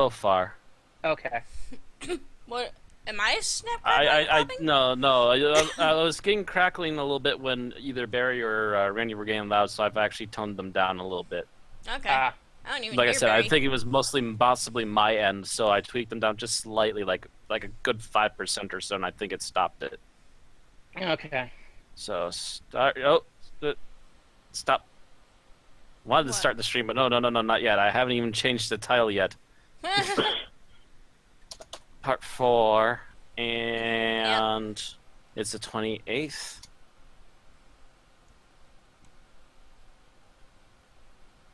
so far. Okay. What? Am I snap crackling I, and I, I popping? no, no. I was getting crackling a little bit when either Barry or Randy were getting loud, so I've actually toned them down a little bit. Okay. Uh, I don't even Like I hear said, I Barry. think it was mostly possibly my end, so I tweaked them down just slightly, like a good 5% or so, and I think it stopped it. okay. So start. Oh, stop. Wanted to What? start the stream, but no, not yet. I haven't even changed the title yet. Part 4, Yep. and it's the 28th.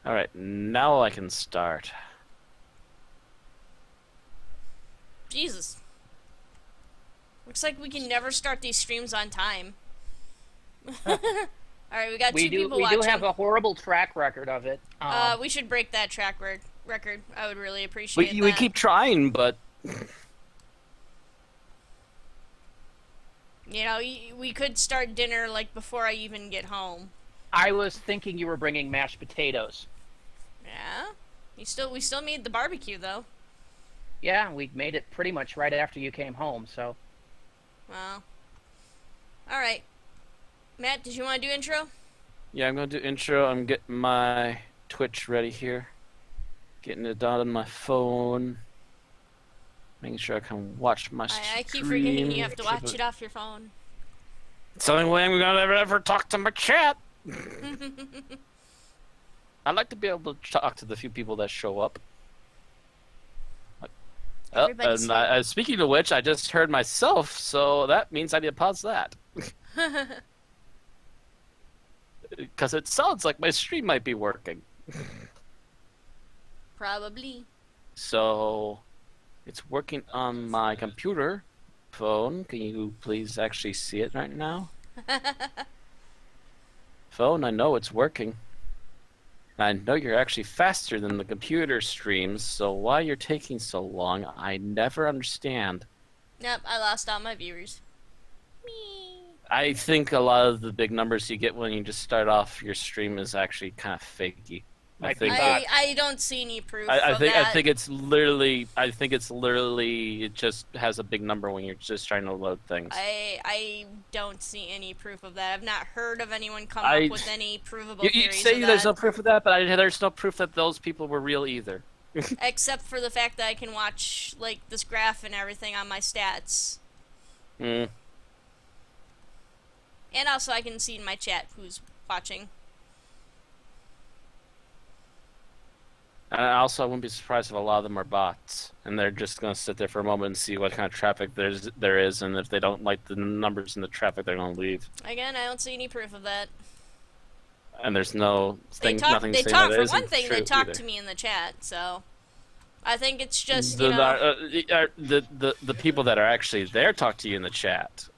All right, now I can start. Jesus. Looks like we can never start these streams on time. Alright, we got We two do people we do have watching. a horrible track record of it. We should break that record. I would really appreciate We that. keep trying, but You know, we could start dinner like before I even get home. I was thinking you were bringing mashed potatoes. Yeah. We still made the barbecue though. Yeah, we made it pretty much right after you came home, so. Well. All right. Matt, did you want to do intro? yeah, I'm gonna do intro. I'm getting my Twitch ready here, getting it down on my phone, making sure I can watch my I keep stream. forgetting you have to watch it off your phone. It's the only way I'm gonna ever talk to my chat. I'd like to be able to talk to the few people that show up. Everybody's And here. speaking of which, I just heard myself, so that means I need to pause that. Because it sounds like my stream might be working. Probably. So, it's working on my computer phone. Can you please actually see it right now? Phone, I know it's working. I know you're actually faster than the computer streams, so why you're taking so long, I never understand. Yep, I lost all my viewers. Me. I think a lot of the big numbers you get when you just start off your stream is actually kind of fakey. I Might be think bots. I don't see any proof I of think that. I think it's literally it just has a big number when you're just trying to load things. I don't see any proof of that. I've not heard of anyone come I- up with any provable You theories say of there's no that, proof of that, but there's no proof that those people were real either. except for the fact that I can watch like this graph and everything on my stats, Mm. and also I can see in my chat who's watching. And also, I wouldn't be surprised if a lot of them are bots, and they're just gonna sit there for a moment and see what kind of traffic there is, and if they don't like the numbers in the traffic, they're gonna leave. Again, I don't see any proof of that. And there's no thing, nothing They saying talk that for it one isn't thing. true They talk either. to me in the chat, so I think it's just The people that are actually there talk to you in the chat.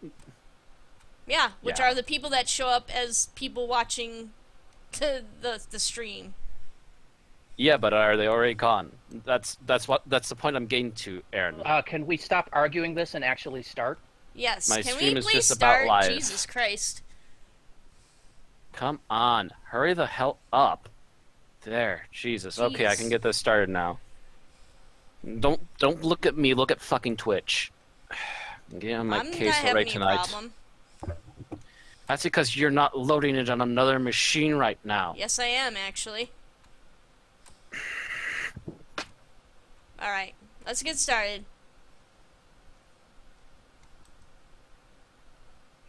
yeah, which Yeah. are the people that show up as people watching the stream. Yeah, but are they already gone? That's the point I'm getting to, Aaron. Can we stop arguing this and actually start? Yes, My can stream we is please just about start? live. Jesus Christ. Come on, hurry the hell up. There, Jesus. Okay, I Jeez. can get this started now. Don't look at me. Look at fucking Twitch. Get on my I'm not case having right any tonight. problem. That's because you're not loading it on another machine right now. Yes, I am actually. All right, let's get started.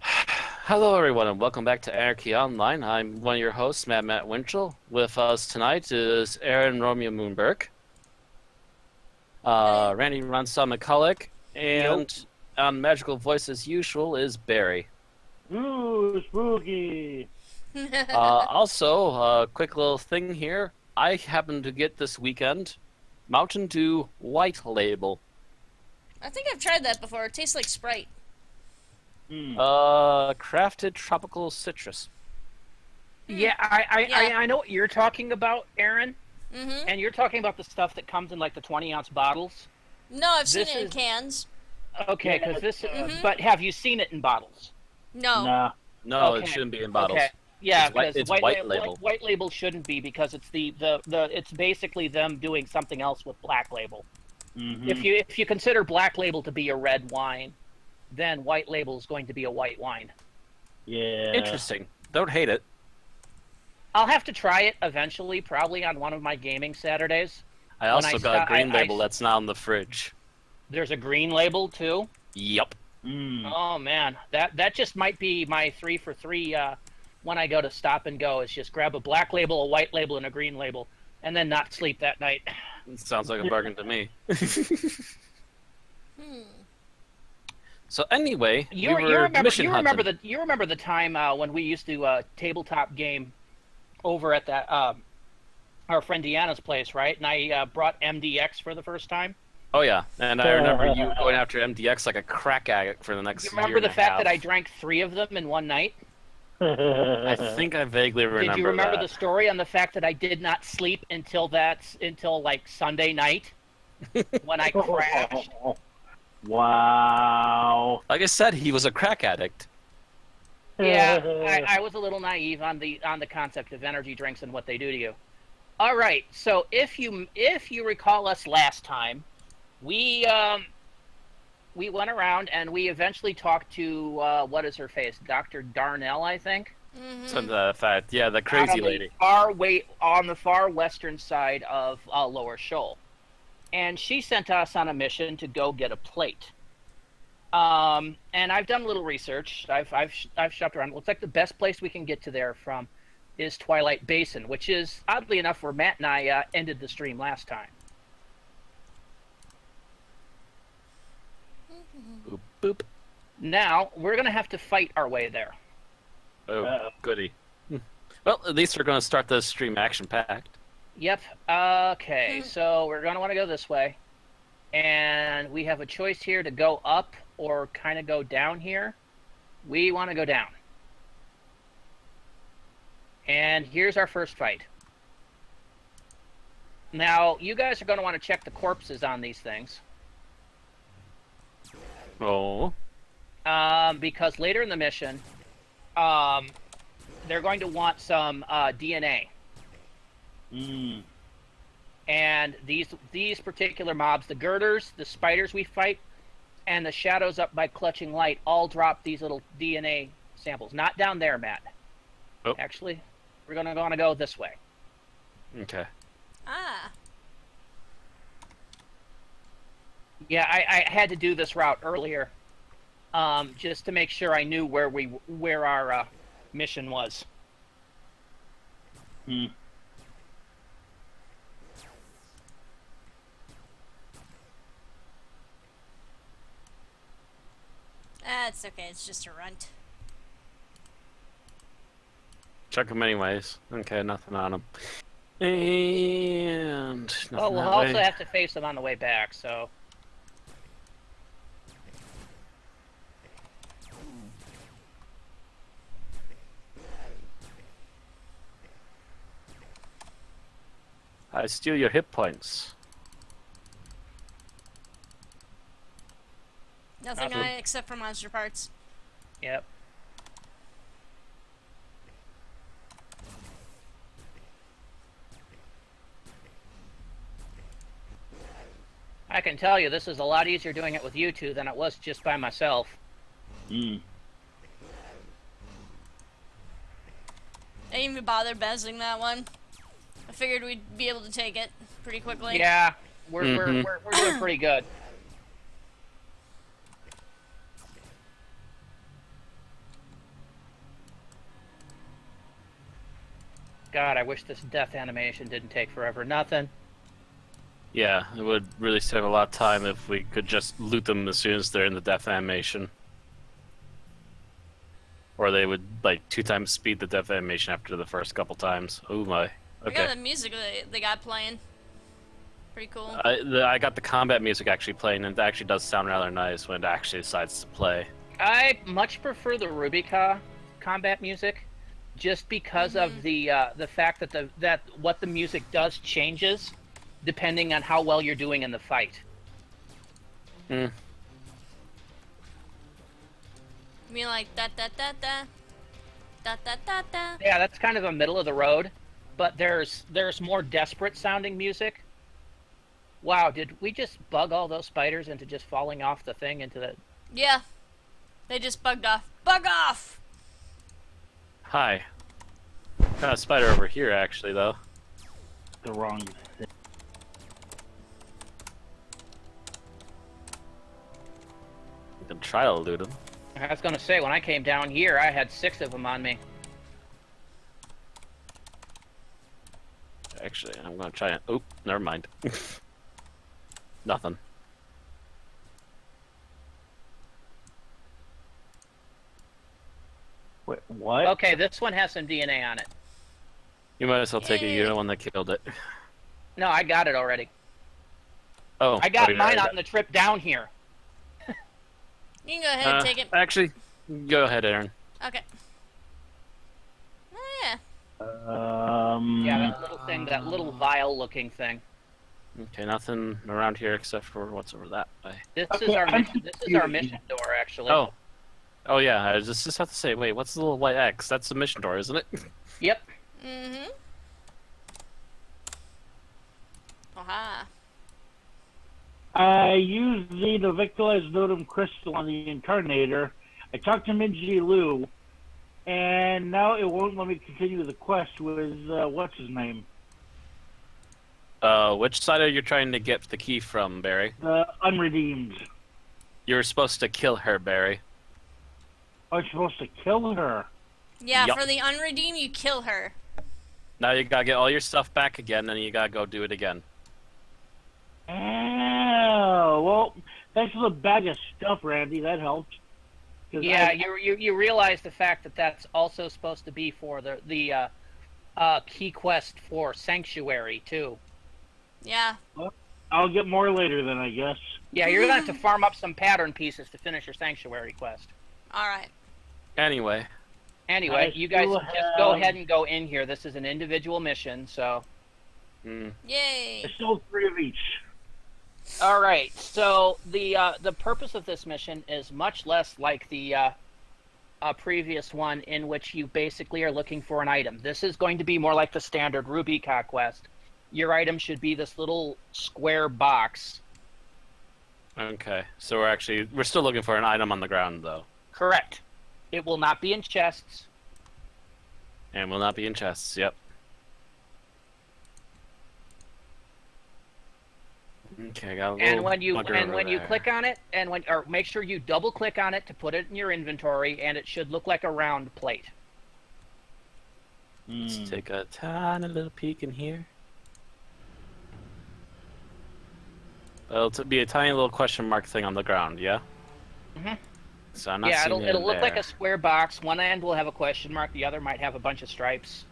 Hello, everyone, and welcome back to Anarchy Online. I'm one of your hosts, Matt Winchell. With us tonight is Aaron Romeo Moonberg, Randy Ransom McCulloch, and on Magical Voice as usual is Barry. Ooh, spooky. Also, a quick little thing here. I happened to get this weekend Mountain Dew White Label. I think I've tried that before. It tastes like Sprite. Crafted tropical citrus. Yeah, I know what you're talking about, Aaron. Mm-hmm. And you're talking about the stuff that comes in like the 20-ounce bottles. No, I've seen This it in is- cans. Okay, because this. But have you seen it in bottles? No. Nah. No, it Okay. shouldn't be in bottles. Okay. Yeah, It's white- because it's white label. White label shouldn't be because it's the it's basically them doing something else with black label. If you consider Black Label to be a red wine, then White Label is going to be a white wine. Yeah. Interesting. Don't hate it. I'll have to try it eventually, probably on one of my gaming Saturdays. I also got a green label that's now in the fridge. There's a green label too. Yup. Oh man, that just might be my 3 for 3 when I go to Stop and Go. Is just grab a Black Label, a White Label, and a green label, and then not sleep that night. Sounds like a bargain to me. So anyway, You remember the time when we used to tabletop game over at that our friend Deanna's place, right? And I brought MDX for the first time. Oh yeah, and I remember you going after MDX like a crack addict for the next year. You remember the fact half. that I drank 3 of them in one night? I think I vaguely remember. Did you remember that. the story on the fact that I did not sleep until like Sunday night when I crashed? Wow. Like I said, he was a crack addict. Yeah, I was a little naive on the concept of energy drinks and what they do to you. All right, so if you recall us last time, we went around and we eventually talked to what is her face, Dr. Darnell, I think. So the fact, yeah, the crazy lady. On the far western side of Lower Scheol, and she sent us on a mission to go get a plate. And I've done a little research. I've shopped around. It looks like the best place we can get to there from is Twilight Basin, which is oddly enough where Matt and I ended the stream last time. Boop, boop. Now we're gonna have to fight our way there. Oh, goody. Well, at least we're going to start the stream action-packed. Yep. Okay, so we're gonna want to go this way, and we have a choice here to go up or kind of go down here. We want to go down. And here's our first fight. Now, you guys are going to want to check the corpses on these things. Oh. Because later in the mission, they're going to want some DNA. And these particular mobs, the girders, the spiders we fight, and the shadows up by clutching light all drop these little DNA samples. Not down there, Matt. Oh. Actually, we're going to want to go this way. Okay. Ah. Yeah, I had to do this route earlier, just to make sure I knew where our mission was. That's okay, it's just a runt. Check them anyways. Okay, nothing on them. And nothing Well, we'll that also way. have to face them on the way back, so... I steal your hit points. Nothing except for monster parts. Yep. I can tell you, this is a lot easier doing it with you two than it was just by myself. I didn't even bother bezzing that one. I figured we'd be able to take it pretty quickly. Yeah, we're doing pretty good. God, I wish this death animation didn't take forever. Nothing. Yeah, it would really save a lot of time if we could just loot them as soon as they're in the death animation. Or they would, like, 2 times speed the death animation after the first couple times. Oh my. We got Okay. the music they got playing. Pretty cool. I got the combat music actually playing, and it actually does sound rather nice when it actually decides to play. I much prefer the Rubica combat music, just because of the fact that what the music does changes depending on how well you're doing in the fight. You mean like da da da da da da da da? Yeah, that's kind of a middle of the road, but there's more desperate sounding music. Wow, did we just bug all those spiders into just falling off the thing into the... Yeah, they just bugged off. Bug off! Hi. Got a spider over here, actually, though. The wrong. You can try to loot him. I was gonna say, when I came down here, I had 6 of them on me. Actually, I'm gonna try and... Oop, never mind. Nothing. Wait, what? Okay, this one has some DNA on it. You might as well take it. You're the one that killed it. No, I got it already. Oh, I got oh, mine yeah. on the trip down here. You can go ahead and take it. Actually, go ahead, Aaron. Okay. Oh, yeah. Yeah, that little thing, that little vial-looking thing. Okay, nothing around here except for what's over that way. This Okay, is our I'm mission. This is our mission door, actually. Oh. Oh, yeah, I just have to say, wait, what's the little white X? That's the mission door, isn't it? Yep. Mm-hmm. Aha. I used the Novictalized Notum Crystal on the Incarnator. I talked to Minji Lu, and now it won't let me continue the quest with, what's his name? Which side are you trying to get the key from, Barry? The Unredeemed. You were supposed to kill her, Barry. I'm supposed to kill her. Yeah, Yup. for the unredeemed, you kill her. Now you gotta get all your stuff back again, and you gotta go do it again. Oh, well, thanks for the bag of stuff, Randy. That helped. 'Cause Yeah, you realize the fact that that's also supposed to be for the key quest for Sanctuary too. Yeah. I'll get more later then, I guess. Yeah, you're gonna have to farm up some pattern pieces to finish your Sanctuary quest. Alright. Anyway, Anyway, I you guys still just go have- ahead and go in here. This is an individual mission, so. Yay. I stole 3 of each. All right. So the purpose of this mission is much less like the previous one, in which you basically are looking for an item. This is going to be more like the standard Rubika quest. Your item should be this little square box. okay. So we're still looking for an item on the ground, though. Correct. It will not be in chests. And will not be in chests, yep. Okay, I got a little And when you bugger over there. click on it, or make sure you double click on it to put it in your inventory, and it should look like a round plate. Let's take a tiny little peek in here. It'll be a tiny little question mark thing on the ground, yeah? Mhm. So I'm not Yeah, seeing it'll it look like there. a square box. One end will have a question mark. The other might have a bunch of stripes.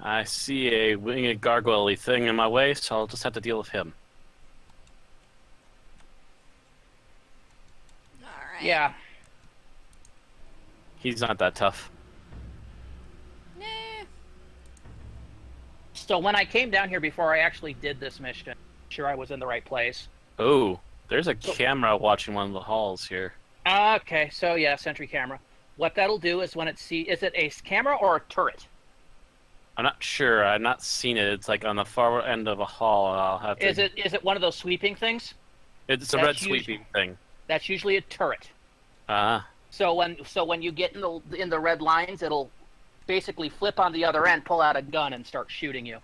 I see a winged gargoyle thing in my way, so I'll just have to deal with him. Alright. Yeah. He's not that tough. Nah. So when I came down here before I actually did this mission, sure I was in the right place. Oh, there's a camera watching one of the halls here. Okay, so yeah, sentry camera. What that'll do is when it is it a camera or a turret? I'm not sure. I've not seen it. It's like on the far end of a hall. I'll have to. Is it one of those sweeping things? It's a that's red sweeping thing. That's usually a turret. Ah. So when you get in the red lines, it'll basically flip on the other end, pull out a gun, and start shooting you.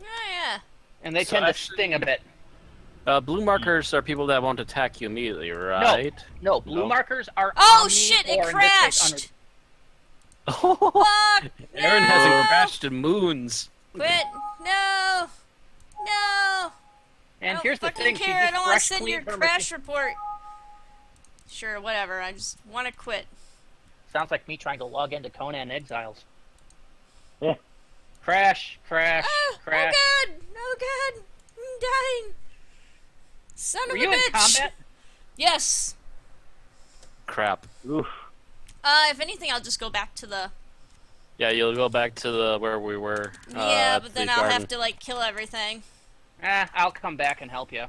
Oh, yeah. And they So tend to actually- sting a bit. Blue markers are people that won't attack you immediately, right? No, blue No. markers are. Oh, omni, shit, it or in this case, crashed! Oh, Fuck! Aaron No! hasn't crashed in moons. Quit! No! No! And I here's the don't fucking thing: she care. I just don't want to fresh send your cleaned her crash machine. report. Sure, whatever. I just want to quit. Sounds like me trying to log into Conan Exiles. Yeah. Crash, crash, Oh crash. god! Oh god! I'm dying! Son Were of a you in bitch! combat? Yes. Crap. Oof. If anything, I'll just go back to the. Yeah, you'll go back to the where we were. Yeah, at but the then I'll garden. have to like kill everything. I'll come back and help you.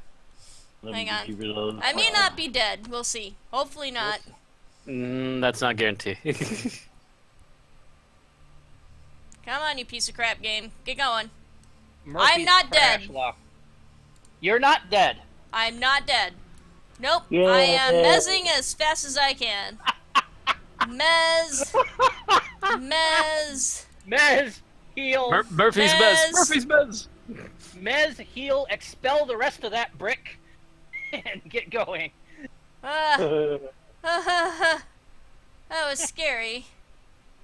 Let Hang me on. keep it on. I may not be dead. We'll see. Hopefully not. That's not guaranteed. Come on, you piece of crap game. Get going. Murphy's not trash dead. law. You're not dead. I'm not dead. Nope. Yeah. I am mezzing as fast as I can. Mez. Mez. Mez, heal. Murphy's Mez. best. Murphy's best. Mez, heal. Expel the rest of that brick, and get going. That was scary.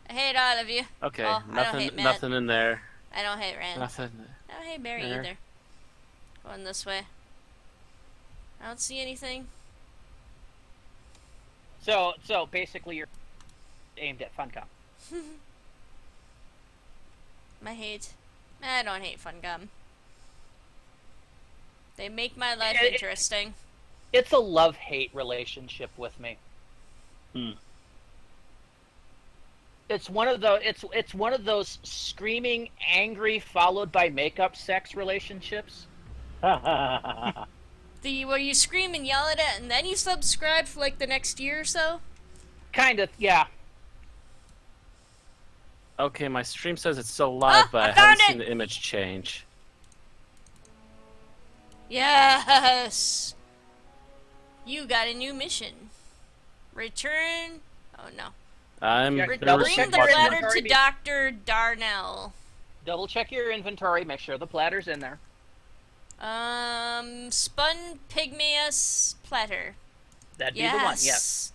I hate all of you. Okay, Oh, I don't hate Matt. nothing in there. I don't hate Rand. Nothing. I don't hate Barry there. either. Going this way. I don't see anything. So basically, you're aimed at Funcom. I don't hate Fungum. They make my life interesting. It's a love-hate relationship with me. It's one of those screaming, angry, followed by makeup sex relationships. Where you scream and yell at it, and then you subscribe for like the next year or so? Kind of, yeah. Okay, my stream says it's still live, but I haven't seen the image change. Yes! You got a new mission. Return... Oh no. I'm Yeah, Bring double the check your platter inventory. to Dr. Darnell. Double check your inventory. Make sure the platter's in there. Spun pygmeus platter. That'd be the one. Yes.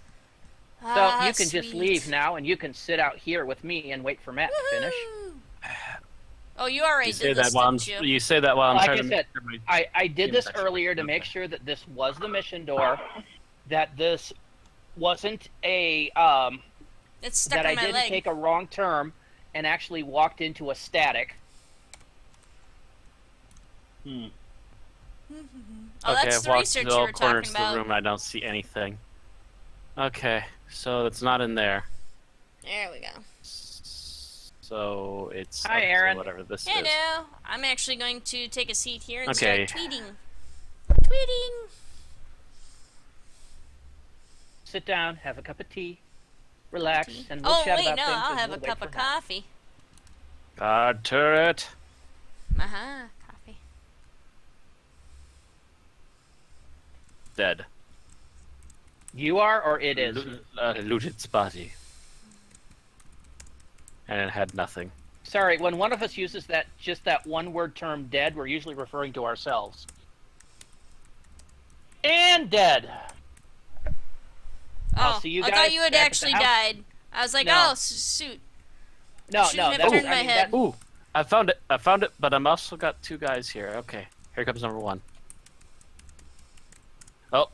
So Ah, you can just sweet. leave now, and you can sit out here with me and wait for Matt to finish. Woohoo! Oh, you already You say did that this, while I'm. didn't you? You say that while I'm Like trying I to. said, make sure I did this Infection. earlier to make sure that this was the mission door, that this wasn't a It's stuck that on I my didn't leg. take a wrong turn and actually walked into a static. Oh, okay, that's I've the walked research to you all were corners talking of the about. room. And I don't see anything. Okay, so it's not in there. There we go. So it's Hi, up to Aaron. whatever this is. Hello. I'm actually going to take a seat here and Okay. start tweeting. Tweeting. Sit down, have a cup of tea, relax, and we'll Oh chat wait, about no, things. I'll and have we'll a wait cup for of Matt. coffee. Guard turret. Coffee. Dead. You are, or it is. Looted its body. And it had nothing. Sorry, when one of us uses just that one-word term "dead," we're usually referring to ourselves. And dead. I'll Oh, see you I guys thought you had back at the actually house. died. I was like, No. oh, shoot. No, Shouldn't no, have that's, turned my I mean, head. that- Ooh, I found it. I found it, but I'm also got two guys here. Okay, here comes number one. Oh.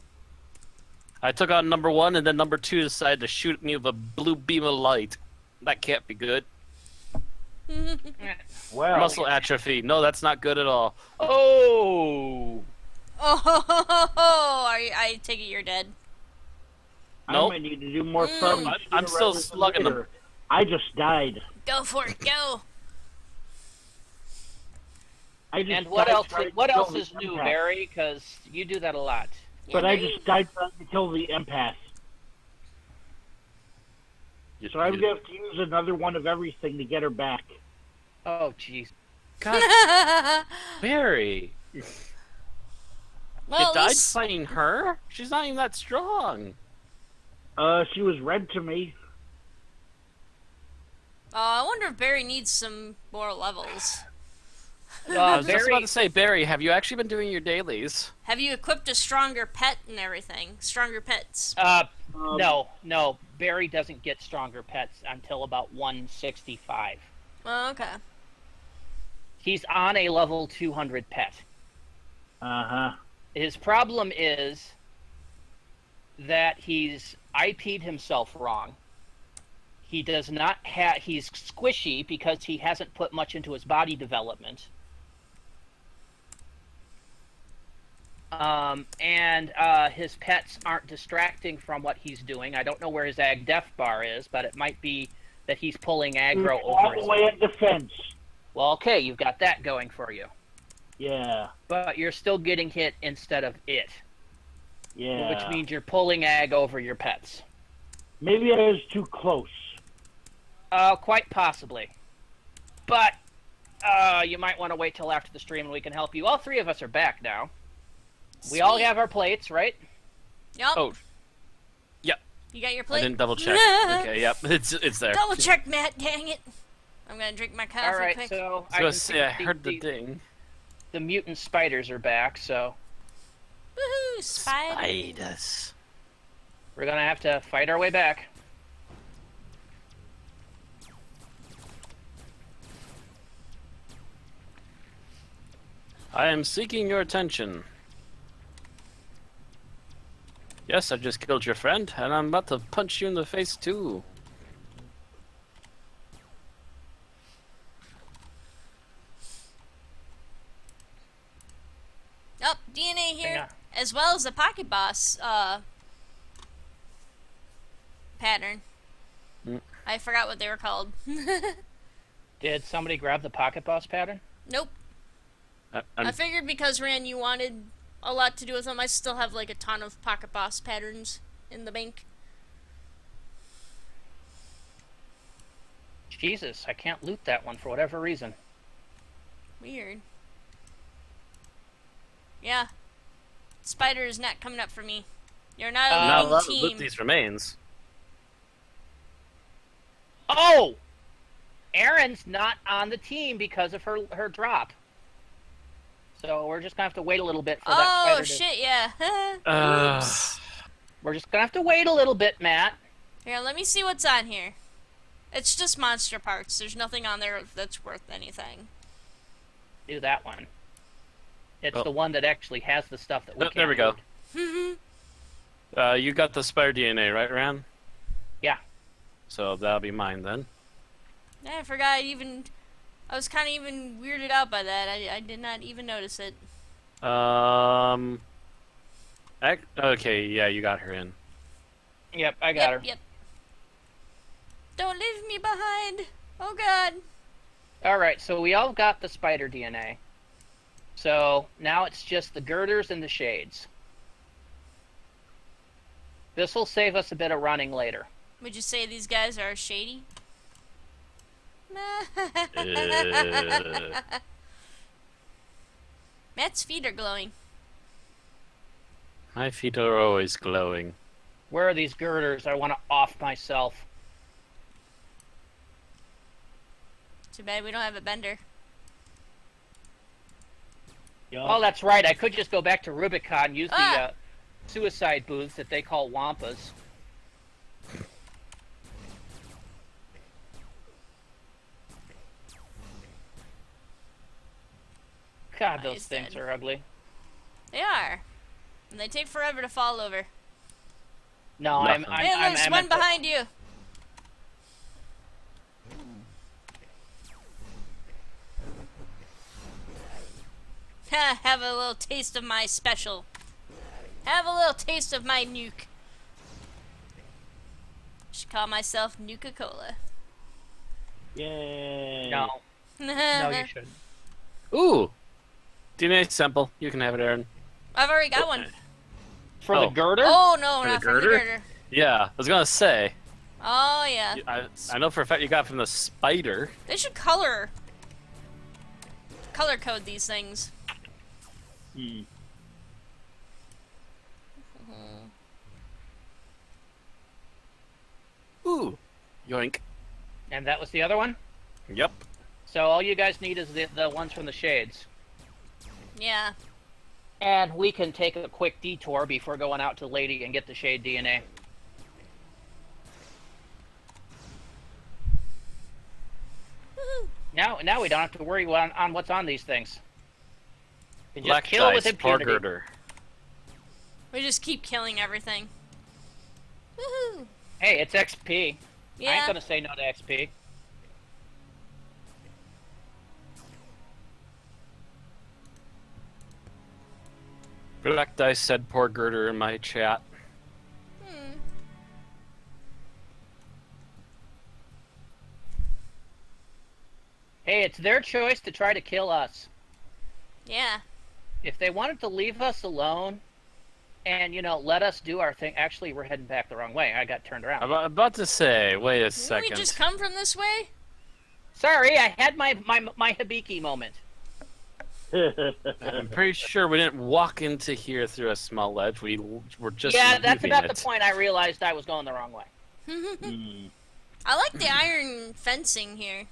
I took on number one, and then number two decided to shoot me with a blue beam of light. That can't be good. Well, Muscle atrophy. No, that's not good at all. Oh, Oh, I take it you're dead. I Nope. might need to do more farming. I'm sooner still rather than slugging them. later. I just died. Go for it, go. I just and what died else? trying to What kill else the is new, empath. Barry? Because you do that a lot. But Yeah, I Barry. just died trying to kill the empath. So I'm gonna have to use another one of everything to get her back. Oh, jeez. God, Barry. Well, You at died least, fighting her? She's not even that strong. She was red to me. I wonder if Barry needs some more levels. I was just Barry, about to say, Barry, have you actually been doing your dailies? Have you equipped a stronger pet and everything? Stronger pets. no. Barry doesn't get stronger pets until about 165. Oh, okay. He's on a level 200 pet. Uh-huh. His problem is that he's IP'd himself wrong. He does not have. He's squishy because he hasn't put much into his body development. And his pets aren't distracting from what he's doing. I don't know where his ag def bar is, but it might be that he's pulling aggro All over the his. way in defense. Well, okay, you've got that going for you, Yeah. but you're still getting hit instead of it, Yeah. which means you're pulling ag over your pets. Maybe I was too close. Quite possibly. But you might want to wait till after the stream and we can help you. All three of us are back now. We all Sweet. have our plates, right? Yup. Oh, You got your I plate? didn't double check. Okay, yep, it's there. Double check, Matt, dang it. I'm gonna drink my coffee All right, quick. so I was gonna can say I see heard the ding. the mutant spiders are back, so Woohoo, spider. Spiders. we're gonna have to fight our way back. I am seeking your attention. Yes, I just killed your friend, and I'm about to punch you in the face too. Oh, DNA Hang here, on. as well as the Pocket Boss pattern. Mm. I forgot what they were called. Did somebody grab the pocket boss pattern? Nope. I I'm, figured because Rand, you wanted a lot to do with them, I still have like a ton of Pocket Boss patterns in the bank. Jesus, I can't loot that one for whatever reason. Weird. Yeah. Spider is not coming up for me. You're not a I'm not leading allowed to team. loot these remains. Oh! Erin's not on the team because of her drop. So we're just gonna have to wait a little bit for that Oh spider to... shit, yeah. Oops. We're just gonna have to wait a little bit, Matt. Here, let me see what's on here. It's just monster parts. There's nothing on there that's worth anything. Do that one. It's Oh. the one that actually has the stuff that we Oh, can't there we go. loot. You got the spider DNA, right, Ran? Yeah. So that'll be mine then. Yeah, I forgot I was kind of even weirded out by that. I did not even notice it. Okay, yeah, you got her in. Yep, I got her. Yep. Don't leave me behind. Oh god. Alright, so we all got the spider DNA. So now it's just the girders and the shades. This will save us a bit of running later. Would you say these guys are shady? Matt's feet are glowing. My feet are always glowing. Where are these girders? I want to off myself. Too bad we don't have a bender. Oh, that's right. I could just go back to Rubicon and use the Ah! suicide booths that they call Wampas. God, those He's things dead. are ugly. They are. And they take forever to fall over. No, Nothing. Hey, there's one behind you. Ha, have a little taste of my special. Have a little taste of my nuke. Should call myself Nuka-Cola. Yay. No, no, you shouldn't. Ooh! DNA sample. You can have it, Aaron. I've already got one. For Oh. the girder? Oh no, For not the from the girder? girder. Yeah, I was gonna say. Oh yeah. I know for a fact you got from the spider. They should color code these things. Hmm. Ooh! Yoink. And that was the other one? Yep. So all you guys need is the ones from the shades. Yeah. And we can take a quick detour before going out to Lady and get the shade DNA. Woohoo. Now we don't have to worry on what's on these things. We just Black kill with dice, poor impunity. girder. We just keep killing everything. Woohoo. Hey, it's XP. I ain't Yeah. gonna say no to XP. Black dice said poor girder in my chat. Hmm. Hey, it's their choice to try to kill us. Yeah. If they wanted to leave us alone and let us do our thing. Actually, we're heading back the wrong way. I got turned around. I'm about to say, wait a Didn't we second. just come from this way? Sorry, I had my Hibiki moment. I'm pretty sure we didn't walk into here through a small ledge. We were just Yeah, that's leaving about it. the point I realized I was going the wrong way. I like the iron fencing here.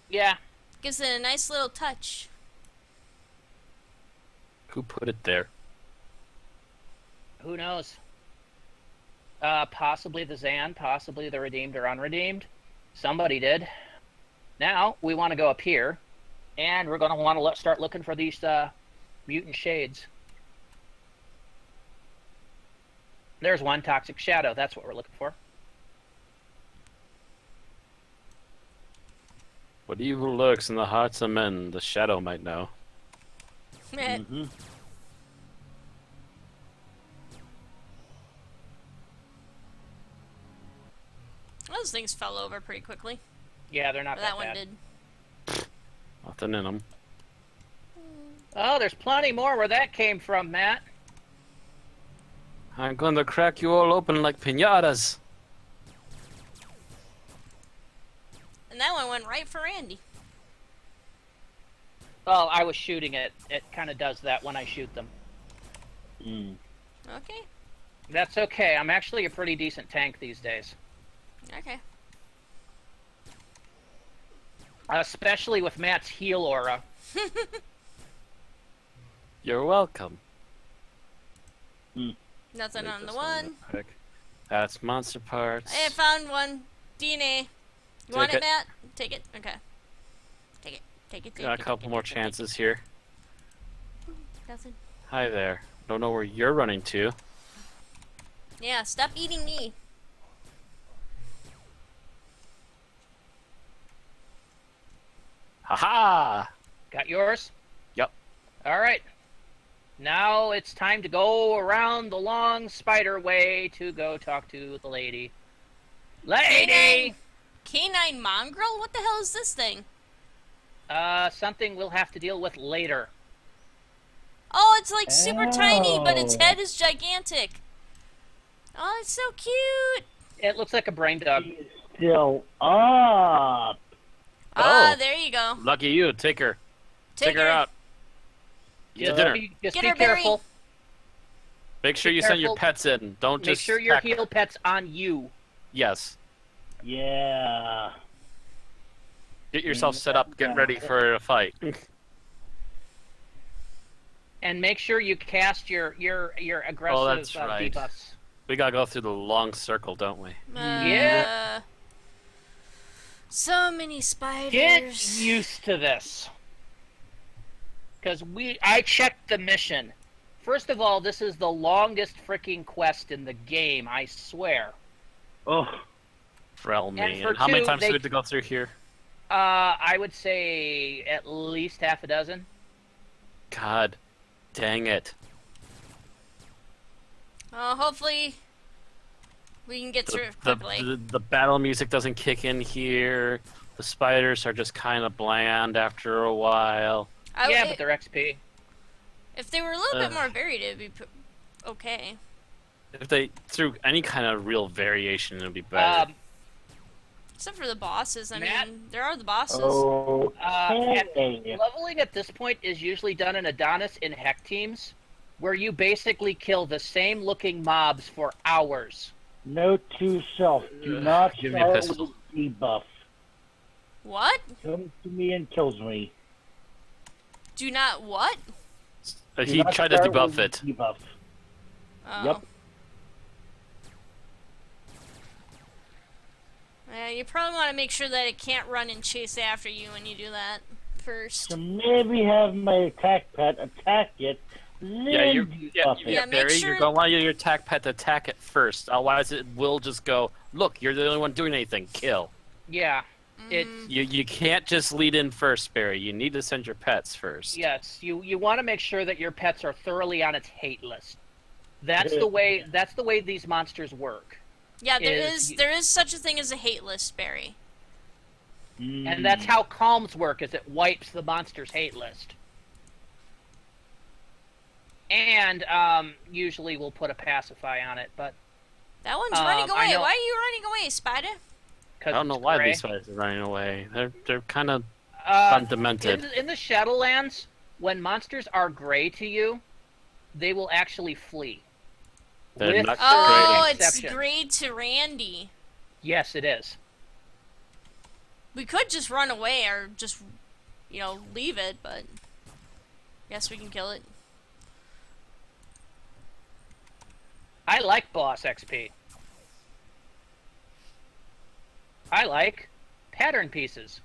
Yeah. Gives it a nice little touch. Who put it there? Who knows? Possibly the Zan, possibly the redeemed or unredeemed. Somebody did. Now we want to go up here, and we're going to want to start looking for these mutant shades. There's one toxic shadow. That's what we're looking for. What evil lurks in the hearts of men, the shadow might know. Those things fell over pretty quickly. Yeah, they're not Or that that one bad. did. Nothing in them. Oh, there's plenty more where that came from, Matt. I'm going to crack you all open like piñatas. And that one went right for Andy. Oh, I was shooting it. It kind of does that when I shoot them. Okay. That's okay. I'm actually a pretty decent tank these days. Okay. Especially with Matt's heal aura. You're welcome. Nothing Leave on the this one. real quick. That's monster parts. Hey, I found one. DNA. You want Take it, Matt? Take it. Okay. Take it. Take it. Take Got it. a couple take it, more take it, chances here. take it. Nothing. Hi there. Don't know where you're running to. Yeah, stop eating me. Haha! Got yours? Yep. All right. Now it's time to go around the long spider way to go talk to the lady. Lady! Canine mongrel? What the hell is this thing? Something we'll have to deal with later. Oh, it's like super tiny, but its Oh. head is gigantic. Oh, it's so cute. It looks like a brain dog. He's still up. Ah, Oh. there you go. Lucky you. Take her. Take her out. Eat Just dinner. be, just Get be her, Barry. careful. Make sure be you send your careful. pets in. Don't Make just sure your attack- heal pet's on you. Yes. Yeah. Get yourself set up. Get ready for a fight. And make sure you cast your aggressive that's right. debuffs. We gotta go through the long circle, don't we? Yeah. So many spiders. Get used to this. Because I checked the mission. First of all, this is the longest freaking quest in the game, I swear. Oh. Frel me. And for And how many two, times do they- we have to go through here? I would say at least half a dozen. God dang it. Hopefully we can get through it quickly. The battle music doesn't kick in here. The spiders are just kind of bland after a while. Yeah, but they're XP. If they were a little bit Ugh. more varied, it'd be okay. If they threw any kind of real variation, it would be better. Except for the bosses. I Matt? mean, there are the bosses. Okay. Leveling at this point is usually done in Adonis in heck teams, where you basically kill the same looking mobs for hours. Note to self: do not Give me a start pistol. with a debuff. What? Comes to me and kills me. Do not what? Do He not tried to start debuff with it. a Debuff. Oh. Yep. Yeah, you probably want to make sure that it can't run and chase after you when you do that first. So maybe have my attack pet attack it, then Yeah, debuff it. Yeah, make Barry, sure- you're going to want your attack pet to attack it first. Otherwise, it will just go, look, you're the only one doing anything. Kill. Yeah, it's You can't just lead in first, Barry. You need to send your pets first. yes. You want to make sure that your pets are thoroughly on its hate list. That's the way. That's the way these monsters work, Yeah, is- there is such a thing as a hate list, Barry. and that's how calms work. Is it wipes the monster's hate list. and usually we'll put a pacify on it, but That one's running I away. know Why are you running away, Spider? I because don't know it's why gray. these spiders are running away. They're kind of Uh, demented. in the Shadowlands, when monsters are gray to you, they will actually flee. They're With not certain Oh, great. it's exceptions. great to Randy. Yes, it is. We could just run away or just, leave it, but guess we can kill it. I like boss XP. I like pattern pieces.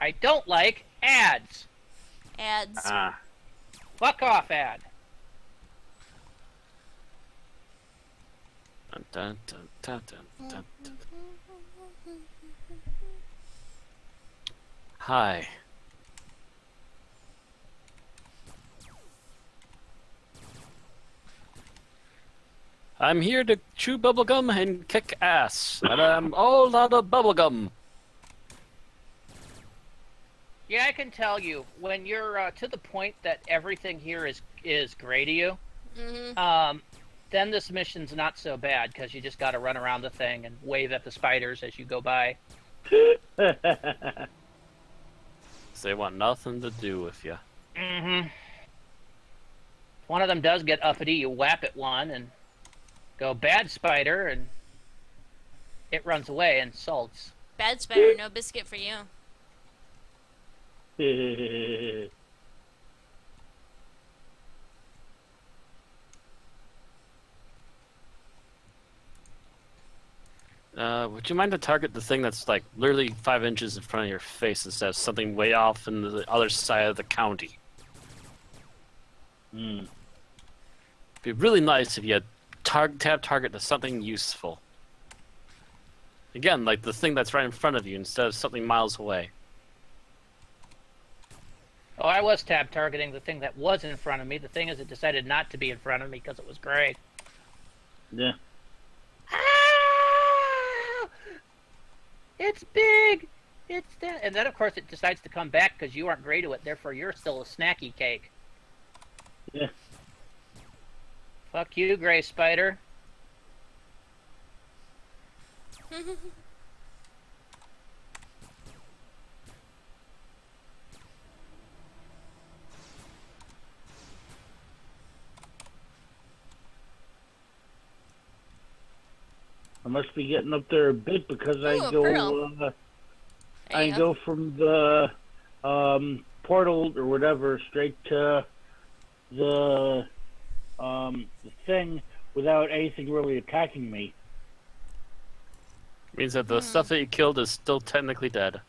I don't like ads. Ads. Ah. Fuck off, ad. Dun, dun, dun, dun, dun, dun, dun. Hi. I'm here to chew bubblegum and kick ass, and I'm all out of bubblegum. Yeah, I can tell you when you're to the point that everything here is gray to you. Then this mission's not so bad because you just got to run around the thing and wave at the spiders as you go by. They want nothing to do with you. Mm-hmm. If one of them does get uppity, you whap at one and go bad spider, and it runs away and sulks. Bad Spider, no biscuit for you. Would you mind to target the thing that's like literally 5 inches in front of your face instead of something way off in the other side of the county? It'd be really nice if you had tab target to something useful. Again, like the thing that's right in front of you instead of something miles away. Oh, I was tab targeting the thing that was in front of me. The thing is, it decided not to be in front of me because it was gray. Yeah. Ah! It's big! It's that. And then, of course, it decides to come back because you aren't gray to it. Therefore, you're still a snacky cake. Yeah. Fuck you, gray spider. I must be getting up there a bit because Ooh, I a pearl. go. There I you go from the portal or whatever straight to the thing without anything really attacking me. Means that the stuff that you killed is still technically dead.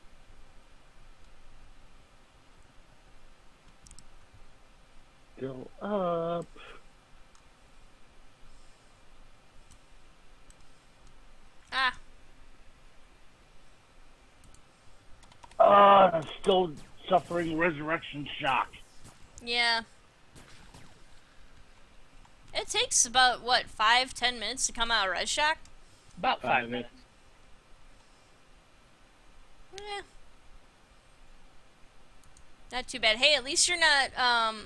Go up. Ah, I'm still suffering resurrection shock. yeah. It takes about, 5-10 minutes to come out of Red Shock? About 5 minutes. Eh. Not too bad. Hey, at least you're not,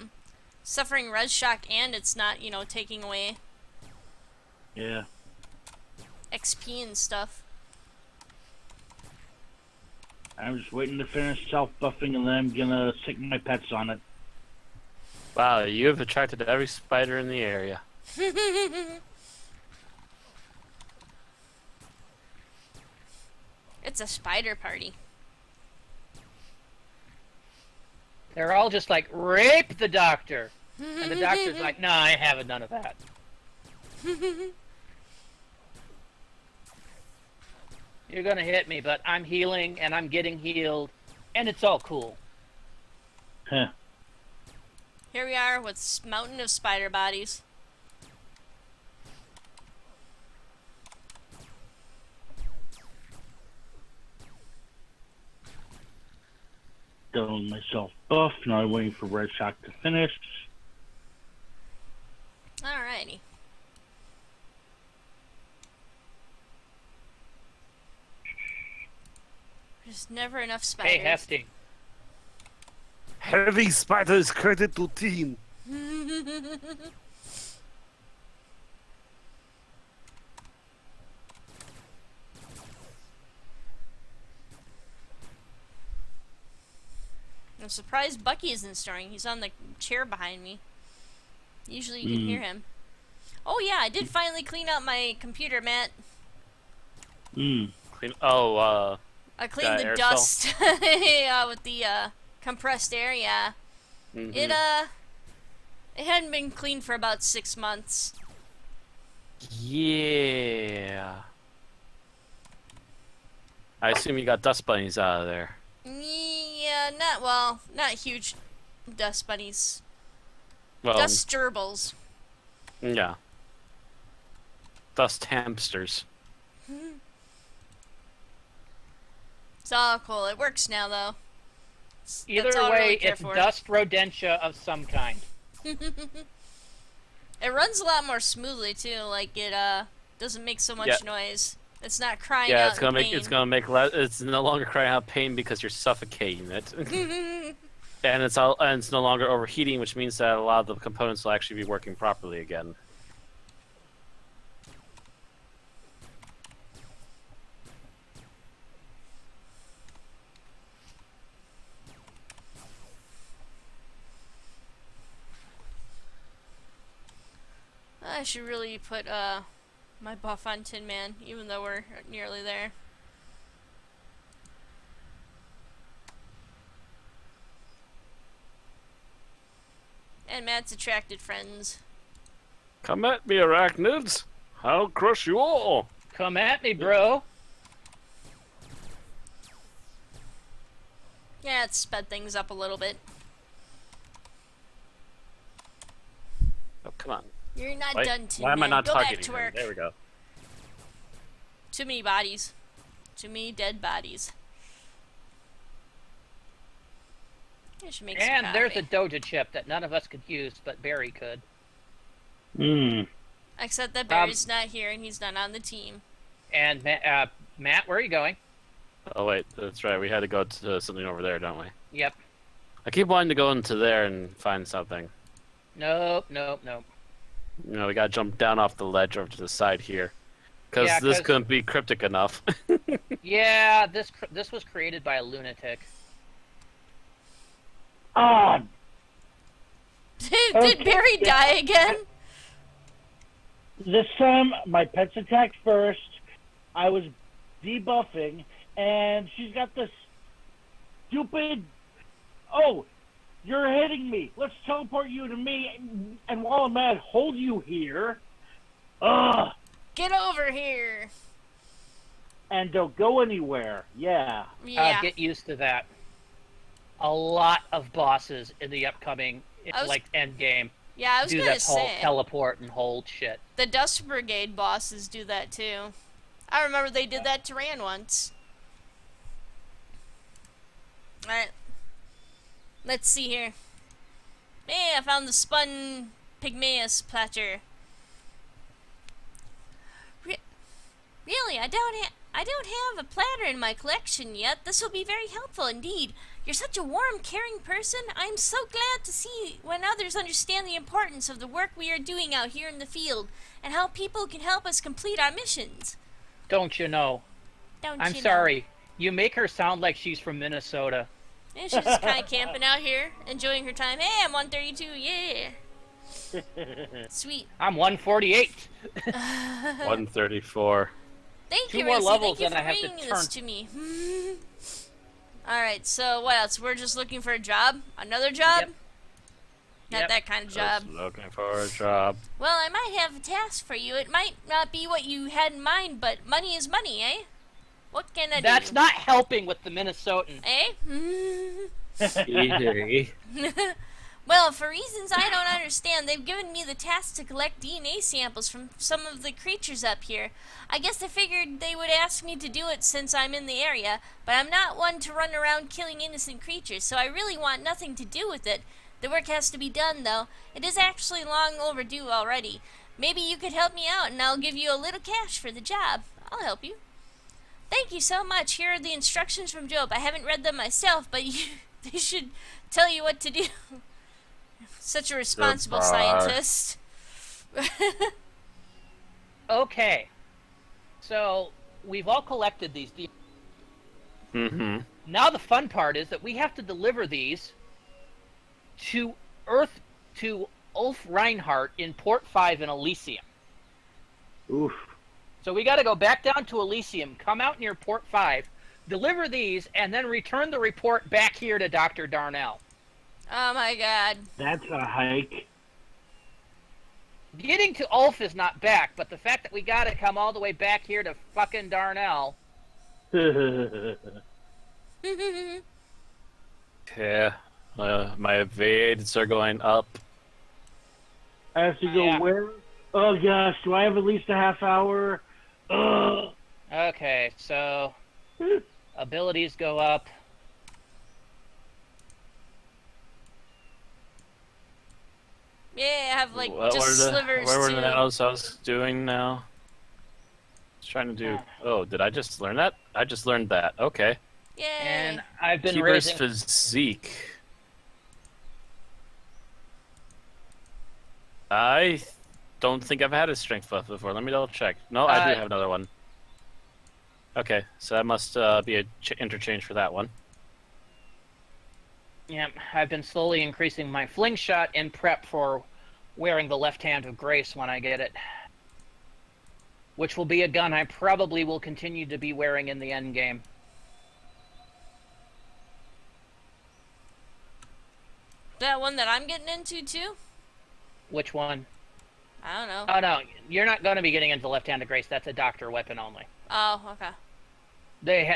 suffering Red Shock and it's not, taking away Yeah. XP and stuff. I'm just waiting to finish self-buffing and then I'm gonna stick my pets on it. Wow, you have attracted every spider in the area. It's a spider party. They're all just like, rape the doctor! And the doctor's like, no, I haven't none of that. You're gonna hit me, but I'm healing and I'm getting healed, and it's all cool. Huh. Here we are with mountain of spider bodies. Done myself buff. Now I'm waiting for Red Shock to finish. Alrighty. There's never enough spiders. Hey, Hefty. Heavy spiders credit to team. I'm surprised Bucky isn't snoring. He's on the chair behind me. Usually you can hear him. Oh yeah, I did finally clean out my computer, Matt. Clean. Oh, I cleaned the aerosol? dust yeah, with the compressed air. Yeah, it hadn't been cleaned for about 6 months. Yeah. I assume you got dust bunnies out of there. Yeah, not huge dust bunnies. Well, Dust gerbils. yeah. Dust hamsters. It's all cool. It works now, though. Either That's all I way, really care it's for. dust rodentia of some kind. It runs a lot more smoothly too. Like it doesn't make so much Yeah. noise. It's not crying Yeah, out it's gonna in make pain. it's gonna make less. It's no longer crying out pain because you're suffocating it, and it's no longer overheating, which means that a lot of the components will actually be working properly again. I should really put my buff on Tin Man, even though we're nearly there. And Matt's attracted friends. Come at me, arachnids! I'll crush you all! Come at me, bro. Yeah, it's sped things up a little bit. Oh, come on. You're not Wait, done, Tin why am I Man. not Go back targeting to him? work. There we go. Too many bodies. Too many dead bodies. I should make some And there's coffee. a Doja chip that none of us could use, but Barry could. Except that Barry's not here and he's not on the team. And Matt, where are you going? Oh wait, that's right. We had to go to something over there, don't we? Yep. I keep wanting to go into there and find something. Nope. You know, we gotta jump down off the ledge over to the side here, because Yeah, this 'cause- couldn't be cryptic enough. Yeah, this was created by a lunatic. Ah, Did Barry die again? this time my pets attacked first. I was debuffing, and she's got this stupid. Oh, you're hitting me. Let's teleport you to me, and while I'm mad, hold you here. Ugh, Get over here. and don't go anywhere. Yeah. Yeah. Get used to that. A lot of bosses in the upcoming I was- end game Yeah, I was do gonna this whole say. teleport and hold shit. The Dust Brigade bosses do that too. I remember they did that to Ran once. Alright. Let's see here. Hey, I found the spun pygmaeus platter. Really, I don't have a platter in my collection yet. This will be very helpful indeed. You're such a warm, caring person. I'm so glad to see when others understand the importance of the work we are doing out here in the field and how people can help us complete our missions. Don't you know? Don't I'm you sorry. You make her sound like she's from Minnesota. know? And she's just kind of camping out here, enjoying her time. Hey, I'm 132. Yeah. Sweet. I'm 148. 134. Thank Two you, more Racy. levels Thank you and for I have to bringing turn. this to me. Alright, so what else? We're just looking for a job? Another job? Yep. Not Yep. that kind of job. Just looking for a job. Well, I might have a task for you. It might not be what you had in mind, but money is money, eh? What can I That's do? not helping with the Minnesotan. Eh? Easy. Well, for reasons I don't understand, they've given me the task to collect DNA samples from some of the creatures up here. I guess I figured they would ask me to do it since I'm in the area, but I'm not one to run around killing innocent creatures, so I really want nothing to do with it. The work has to be done, though. It is actually long overdue already. Maybe you could help me out, and I'll give you a little cash for the job. I'll help you. Thank you so much. Here are the instructions from Jobe. I haven't read them myself, but They should tell you what to do. Such a responsible Goodbye. scientist. Okay, so we've all collected these. Mm-hmm. Now the fun part is that we have to deliver these to Earth, to Ulf Reinhardt in Port 5 in Elysium. Oof. So we got to go back down to Elysium, come out near Port 5, deliver these, and then return the report back here to Dr. Darnell. Oh my god. That's a hike. Getting to Ulf is not back, but the fact that we got to come all the way back here to fucking Darnell. Yeah. My evades are going up. I have to go Yeah. where? Oh gosh, do I have at least a half hour? Ugh. Okay, so abilities go up. Yeah, I have like What just were slivers where were too. the nanos I was doing now? I was trying to do. Oh, did I just learn that? I just learned that. Okay. Yay. And I've been Keeper's raising. physique. I don't think I've had a strength buff before. Let me double check. No, I do have another one. Okay, so that must be a interchange for that one. Yeah, I've been slowly increasing my fling shot in prep for wearing the left hand of grace when I get it. Which will be a gun I probably will continue to be wearing in the end game. That one that I'm getting into too? Which one? I don't know. Oh no, you're not going to be getting into the left hand of grace. That's a doctor weapon only. Oh, okay.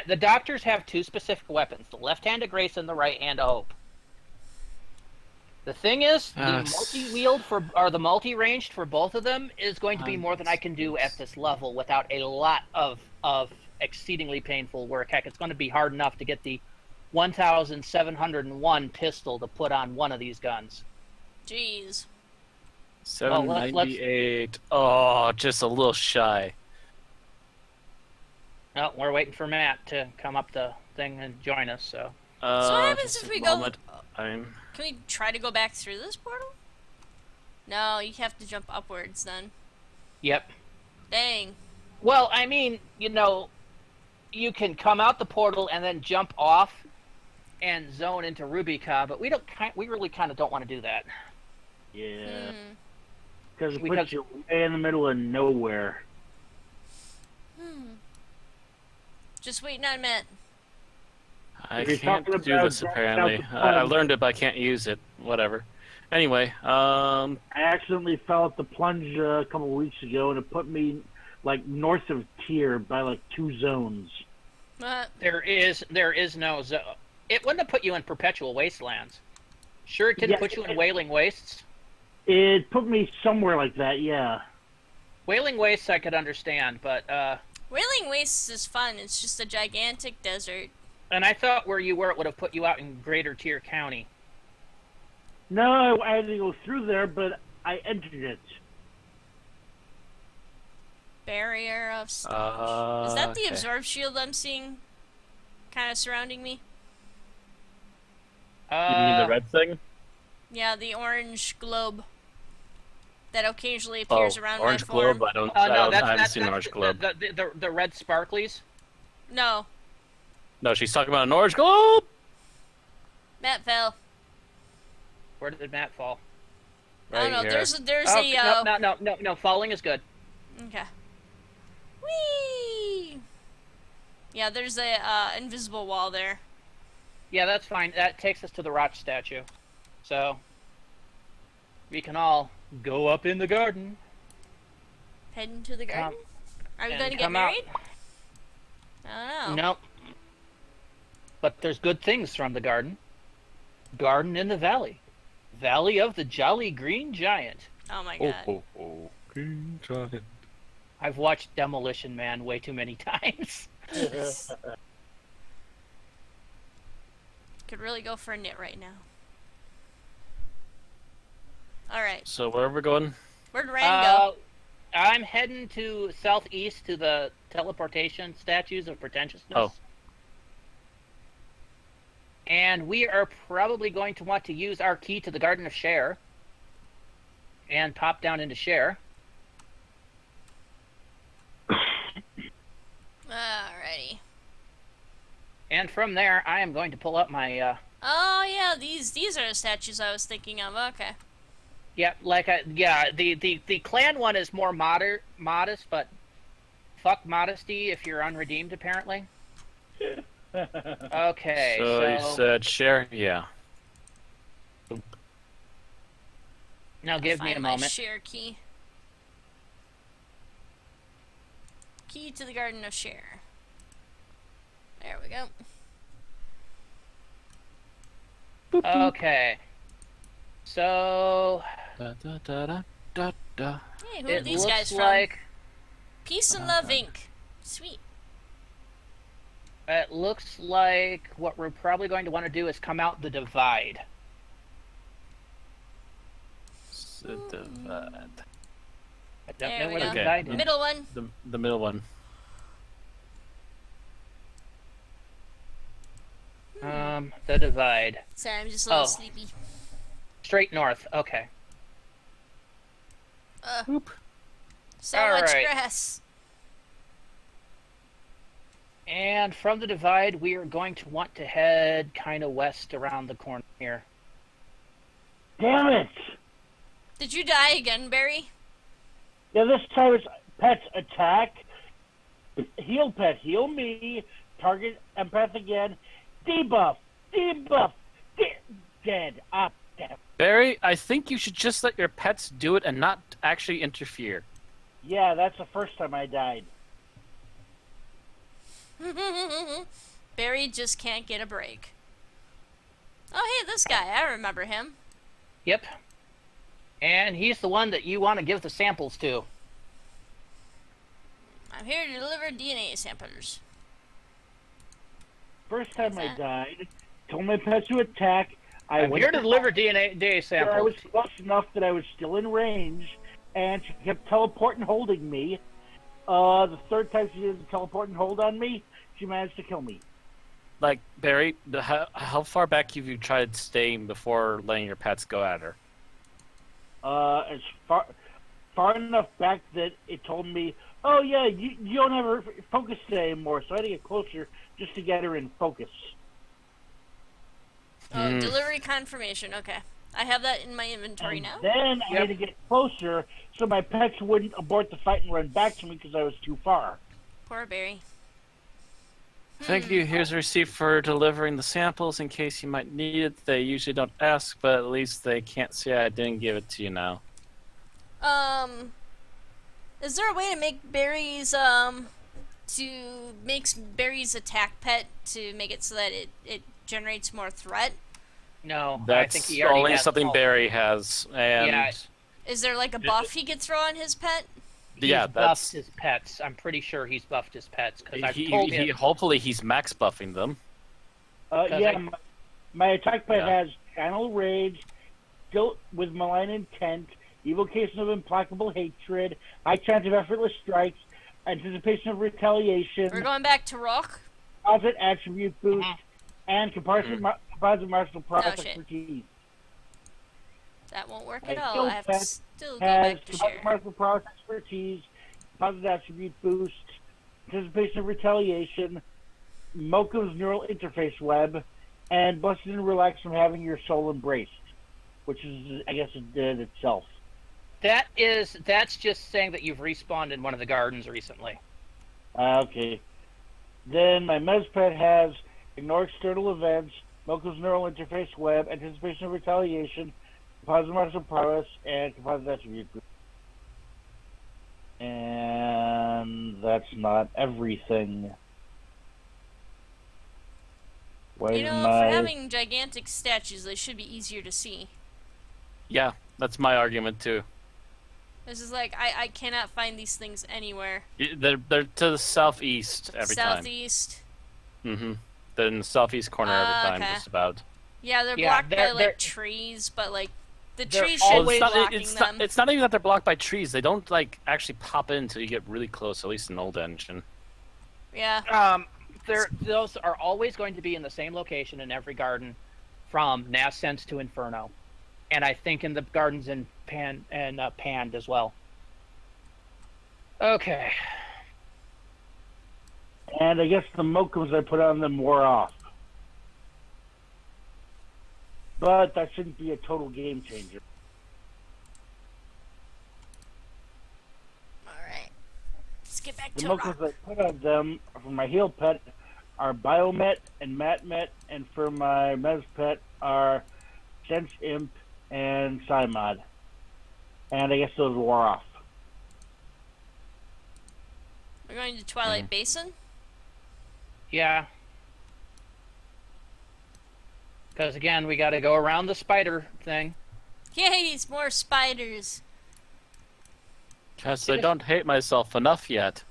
The doctors have two specific weapons: the left hand of grace and the right hand of hope. The thing is, the multi-wield or the multi-ranged for both of them is going to be more than I can do at this level without a lot of exceedingly painful work. Heck, it's going to be hard enough to get the 1,701 pistol to put on one of these guns. Jeez. 798. Oh, just a little shy. No, we're waiting for Matt to come up the thing and join us. So. So what happens just if a we go? moment. I'm. Can we try to go back through this portal? No, you have to jump upwards then. Yep. Dang. Well, I mean, you know, you can come out the portal and then jump off and zone into Rubica, but we really kind of don't want to do that. Yeah. Hmm. Because it Because- puts you way in the middle of nowhere. Just waiting on Matt. I If you're can't talking do about this dropping apparently. out the I plunge- learned it, but I can't use it. Whatever. Anyway, I accidentally fell at the plunge a couple weeks ago, and it put me like north of tier by like 2 zones. What? There is no zone. It wouldn't have put you in Perpetual Wastelands. Sure, it didn't Yeah, put you in Wailing Wastes. It put me somewhere like that, yeah. Wailing Wastes I could understand, but Wailing Wastes is fun. It's just a gigantic desert. and I thought where you were, it would have put you out in Greater Tier County. No, I had to go through there, but I entered it. Barrier of stench. Is that the okay. absorb shield I'm seeing? Kind of surrounding me. You mean the red thing? Yeah, the orange globe that occasionally appears around orange my form. globe. I don't. No, I haven't seen an orange globe. The red sparklies. No, No, she's talking about an orange globe. Matt fell. Where did Matt fall? I don't know. Right There's Oh, a no. Falling is good. Okay. Whee! Yeah, there's a invisible wall there. Yeah, that's fine. That takes us to the rock statue. So we can all go up in the garden. Heading to the garden. Are we and going to get come out. married? I don't know. Nope. But there's good things from the garden. Garden in the valley. Valley of the Jolly Green Giant. Oh my god. Green giant. I've watched Demolition Man way too many times. Could really go for a knit right now. Alright. So where are we going? Where'd Rand go? I'm heading to southeast to the teleportation statues of pretentiousness. Oh. And we are probably going to want to use our key to the Garden of Share and pop down into Share. Alrighty. And from there, I am going to pull up my, Oh yeah, these are the statues I was thinking of. Okay. yeah, the clan one is more modest, but fuck modesty if you're unredeemed, apparently. Okay, So you said share? Yeah. now give me a Find my moment. share key. Key to the Garden of Share. There we go. Okay. So Da, da, da, da, da, da. Hey, who are it these guys looks from? like Peace and Love Inc. Sweet. it looks like what we're probably going to want to do is come out the divide. So divide. I don't There know we where the go. divide is. Middle one. The middle one. The divide. Sorry, I'm just a little Oh. sleepy. Straight north. Okay. Oop. So All much right. grass. And from the divide, we are going to want to head kind of west around the corner here. Damn it! Did you die again, Barry? Yeah, this time it's pets attack. Heal pet, heal me. Target empath again. Debuff, debuff, dead. Up, dead. Barry, I think you should just let your pets do it and not actually interfere. Yeah, that's the first time I died. Barry just can't get a break. Oh, hey, this guy. I remember him. Yep. And he's the one that you want to give the samples to. I'm here to deliver DNA samples. First time What's I that? died, told my pet to attack. I'm here to deliver DNA I samples. was close enough that I was still in range, and she kept teleporting, holding me. The third time she did the teleport and hold on me, she managed to kill me. Like, Barry, how far back have you tried staying before letting your pets go at her? As far enough back that it told me, oh yeah, you don't have her focus today anymore, so I had to get closer just to get her in focus. Oh, delivery confirmation. Okay. I have that in my inventory And now. then I had to get closer so my pets wouldn't abort the fight and run back to me because I was too far. Poor Barry. Thank you. Here's a receipt for delivering the samples in case you might need it. They usually don't ask, but at least they can't say I didn't give it to you now. Is there a way to make Barry's, Barry's attack pet to make it so that it generates more threat? No, I think That's he already only has something all- Barry has, and Yeah. Is there like a buff he could throw on his pet? He's yeah, buffed that's his pets. I'm pretty sure he's buffed his pets because I've he, told he. him. Hopefully, he's max buffing them. Yeah, my attack pet Yeah. has Channel Rage, Guilt with Malign Intent, Evocation of Implacable Hatred, High Chance of Effortless Strikes, Anticipation of Retaliation, We're going back to Rock. Composite Attribute Boost, and Composite Martial Prowess Oh, shit. Expertise. That won't work My at all. skill I have to set still go Has back to Composite share. Martial Prowess Expertise, Composite Attribute Boost, Anticipation of Retaliation, Mokum's Neural Interface Web, and Busted and Relaxed from having your soul embraced, which is, I guess, it did itself. That's just saying that you've respawned in one of the gardens recently. Okay. Then my Mezpet has Ignore External Events, Mokum's Neural Interface Web, Anticipation of Retaliation, Composite Martial Prowess, and Composite Attribute Boost. And that's not everything. Why You know, didn't for I- having gigantic statues, they should be easier to see. Yeah, that's my argument too. This is like, I cannot find these things anywhere. They're to the southeast every Southeast. time. Mm-hmm. They're in the southeast corner every time, Okay. just about. Yeah, they're Yeah, blocked by they're- like trees, but like the they're trees always- should Always be blocking them. It's not even that they're blocked by trees. They don't like actually pop in until you get really close. At least in old engine. Yeah. those are always going to be in the same location in every garden, from Nascence to Inferno, and I think in the gardens in Pand as well. Okay. And I guess the mochas I put on them wore off. But that shouldn't be a total game changer. Alright. Let's get back The to mochas rock. I put on them for my heal pet are Biomet and Matmet, and for my Mez pet are Sense Imp and Cymod. And I guess those wore off. We're going to Twilight Basin? Yeah. Because again, we got to go around the spider thing. Yay, more spiders. Guess I don't hate myself enough yet.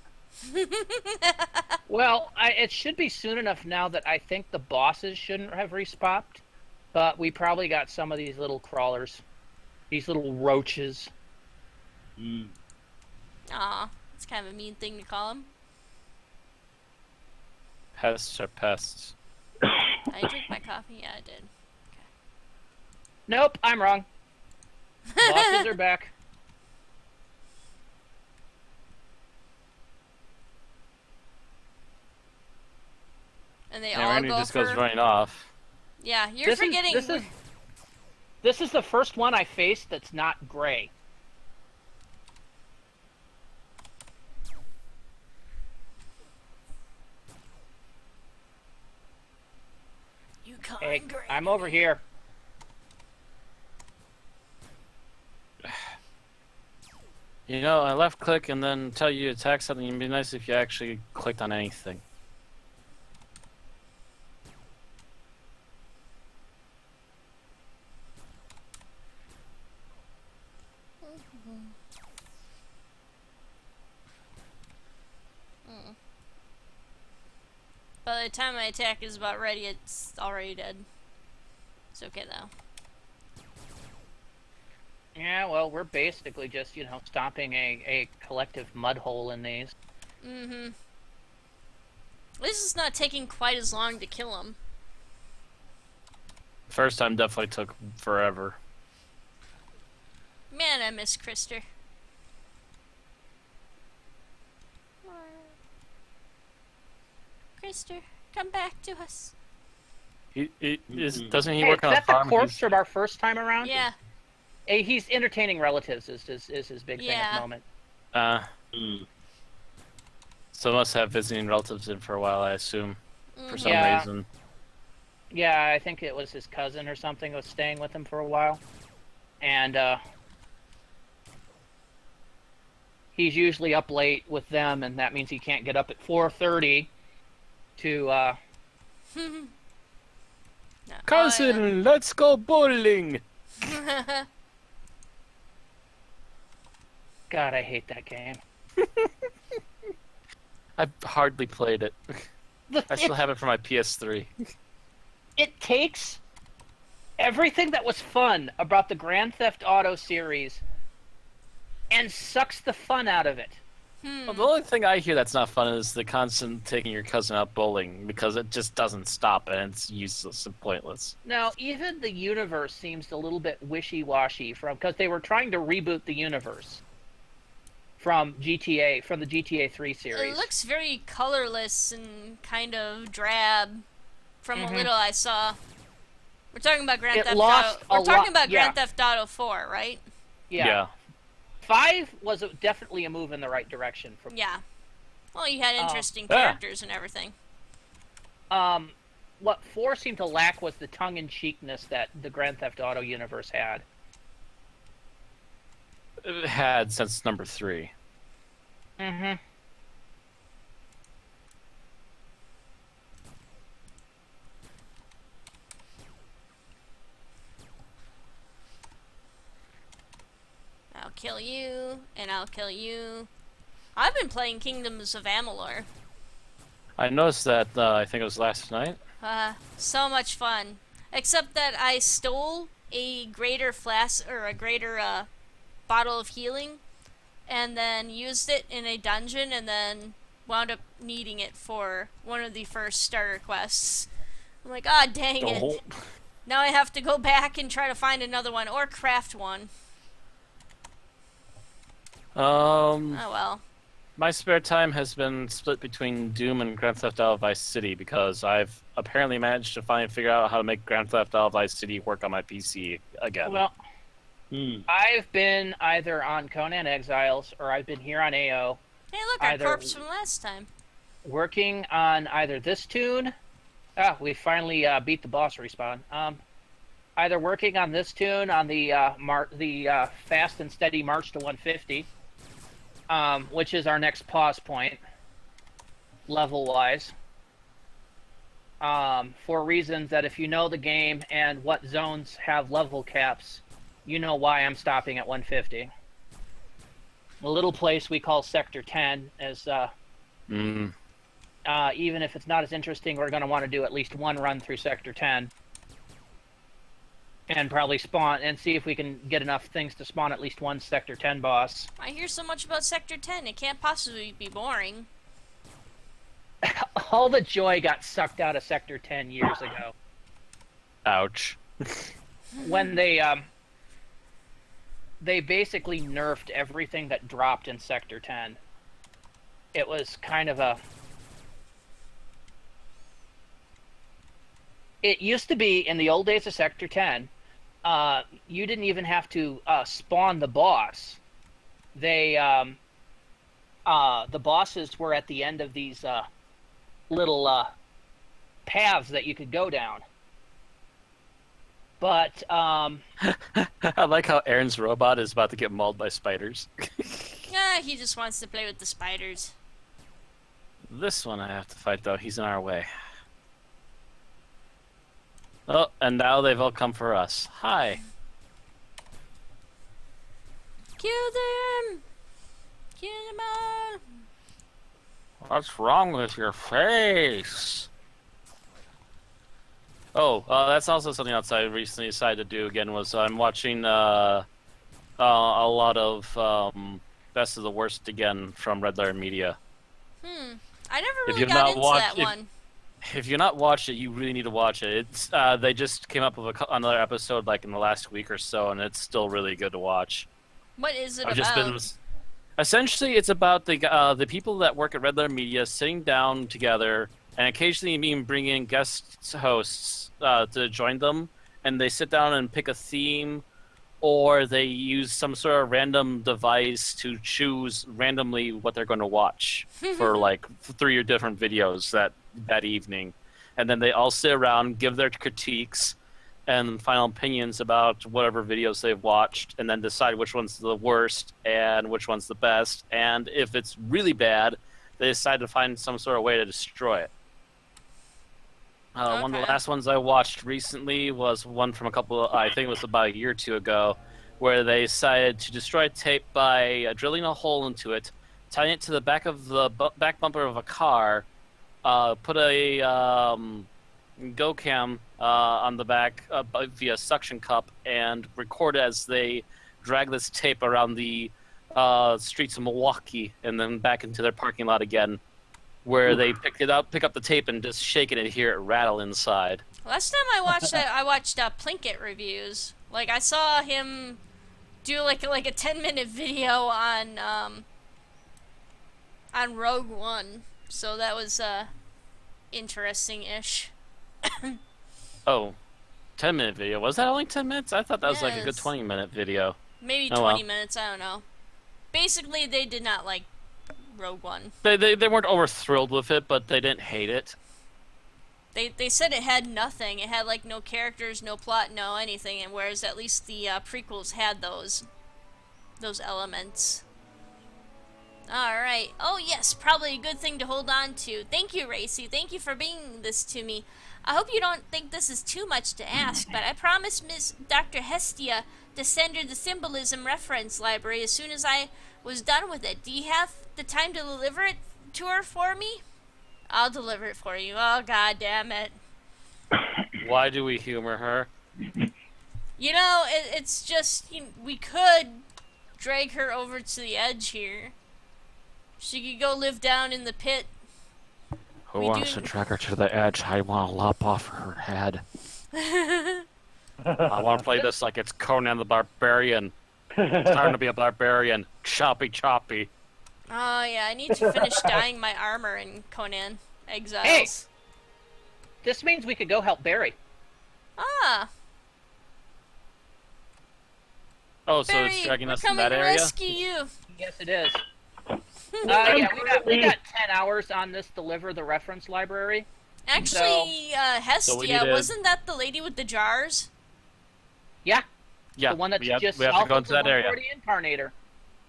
Well, it should be soon enough now that I think the bosses shouldn't have respawned, but we probably got some of these little crawlers, these little roaches. Mm. Aw, it's kind of a mean thing to call them. Pests are pests. Did I drink my coffee? Yeah, I did. Nope, I'm wrong. Bosses are back. And they And all Randy go just for... goes running off. Yeah, you're forgetting... This is the first one I faced that's not gray. You call Hey, gray. I'm over here. You know, I left click and then tell you to attack something. It'd be nice if you actually clicked on anything. By the time my attack is about ready, it's already dead. It's okay though. Yeah, well, we're basically just, stomping a collective mud hole in these. Mm-hmm. This is not taking quite as long to kill him. First time definitely took forever. Man, I miss Krister. Krister, come back to us. Doesn't he Hey, work is on a that the farm? corpse from our first time around? Yeah. Hey, he's entertaining relatives is his big thing at Yeah. the moment. So must have visiting relatives in for a while, I assume, for some Yeah. reason. Yeah, I think it was his cousin or something was staying with him for a while. And he's usually up late with them, and that means he can't get up at 4:30 to No. Cousin, let's go bowling! God, I hate that game. I've hardly played it. I still have it for my PS3. It takes everything that was fun about the Grand Theft Auto series and sucks the fun out of it. Well, the only thing I hear that's not fun is the constant taking your cousin out bowling, because it just doesn't stop and it's useless and pointless. Now, even the universe seems a little bit wishy-washy because they were trying to reboot the universe from the GTA 3 series. It looks very colorless and kind of drab from a little I saw. We're talking about Grand Theft Auto. We're talking about Grand Theft Auto 4, right? Yeah. 5 was definitely a move in the right direction. Yeah. Well, you had interesting characters and everything. What 4 seemed to lack was the tongue-in-cheekness that the Grand Theft Auto universe had. It had since number 3. Mm-hmm. I'll kill you, and I'll kill you. I've been playing Kingdoms of Amalur. I noticed that, I think it was last night. So much fun. Except that I stole a greater flask, or a greater, bottle of healing, and then used it in a dungeon, and then wound up needing it for one of the first starter quests. I'm like, ah, dang it. Now I have to go back and try to find another one or craft one. Oh well. My spare time has been split between Doom and Grand Theft Auto Vice City because I've apparently managed to figure out how to make Grand Theft Auto Vice City work on my PC again. Well, I've been either on Conan Exiles or I've been here on AO. Hey, look, our corpse from last time. Working on either this tune. We finally beat the boss respawn. Either working on this tune on the fast and steady march to 150, which is our next pause point, level-wise. For reasons that if you know the game and what zones have level caps, you know why I'm stopping at 150. A little place we call Sector 10 is, even if it's not as interesting, we're going to want to do at least one run through Sector 10. And probably spawn, and see if we can get enough things to spawn at least one Sector 10 boss. I hear so much about Sector 10, it can't possibly be boring. All the joy got sucked out of Sector 10 years ago. Ouch. When they basically nerfed everything that dropped in Sector 10. It was kind of a... It used to be, in the old days of Sector 10, you didn't even have to spawn the boss. The bosses were at the end of these little paths that you could go down. But I like how Aaron's robot is about to get mauled by spiders. He just wants to play with the spiders. This one I have to fight, though. He's in our way. Oh, and now they've all come for us. Hi. Kill them! Kill them all! What's wrong with your face? Oh, that's also something else I recently decided to do again. Was I'm watching a lot of Best of the Worst again from Red Letter Media. I never really got into that one. If you're not watched it, you really need to watch it. It's they just came up with another episode like in the last week or so, and it's still really good to watch. What is it about? Essentially, it's about the people that work at Red Letter Media sitting down together and occasionally even bring in guest hosts to join them, and they sit down and pick a theme, or they use some sort of random device to choose randomly what they're going to watch for like 3 different videos that evening. And then they all sit around, give their critiques and final opinions about whatever videos they've watched, and then decide which one's the worst and which one's the best. And if it's really bad, they decide to find some sort of way to destroy it. One of the last ones I watched recently was one from I think it was about a year or two ago, where they decided to destroy tape by drilling a hole into it, tying it to the back of the back bumper of a car, put a GoCam on the back via suction cup, and record as they drag this tape around the streets of Milwaukee and then back into their parking lot again, where they pick up the tape and just shake it and hear it rattle inside. Last time I watched I watched Plinkett reviews. Like I saw him do like a 10-minute video on Rogue One, so that was interesting-ish. Oh, 10-minute video. Was that only 10 minutes? I thought that was like a good 20-minute video. Maybe 20 minutes, I don't know. Basically, they did not like Rogue One. They weren't over thrilled with it, but they didn't hate it. They said it had nothing. It had like no characters, no plot, no anything, and whereas at least the prequels had those elements. Alright. Oh yes, probably a good thing to hold on to. Thank you, Racy. Thank you for bringing this to me. I hope you don't think this is too much to ask, but I promised Miss Dr. Hestia to send her the symbolism reference library as soon as I was done with it. Do you have the time to deliver it to her for me? I'll deliver it for you. Oh, god damn it. Why do we humor her? You know, it's just, we could drag her over to the edge here. She could go live down in the pit. Who We wants do- to drag her to the edge? I want to lop off her head. I want to play this like it's Conan the Barbarian. Starting to be a barbarian. Choppy, choppy. Oh yeah, I need to finish dyeing my armor in Conan Exiles. Hey! This means we could go help Barry. Ah, Oh, so Barry, it's dragging we're us in coming that to area? rescue you. Yes, it is. Yeah, we got 10 hours on this Deliver the Reference Library. Actually, So we Hestia, need to- wasn't that the lady with the jars? Yeah, Yeah, the one that's we have just to south go of into the that area. 140 Incarnator.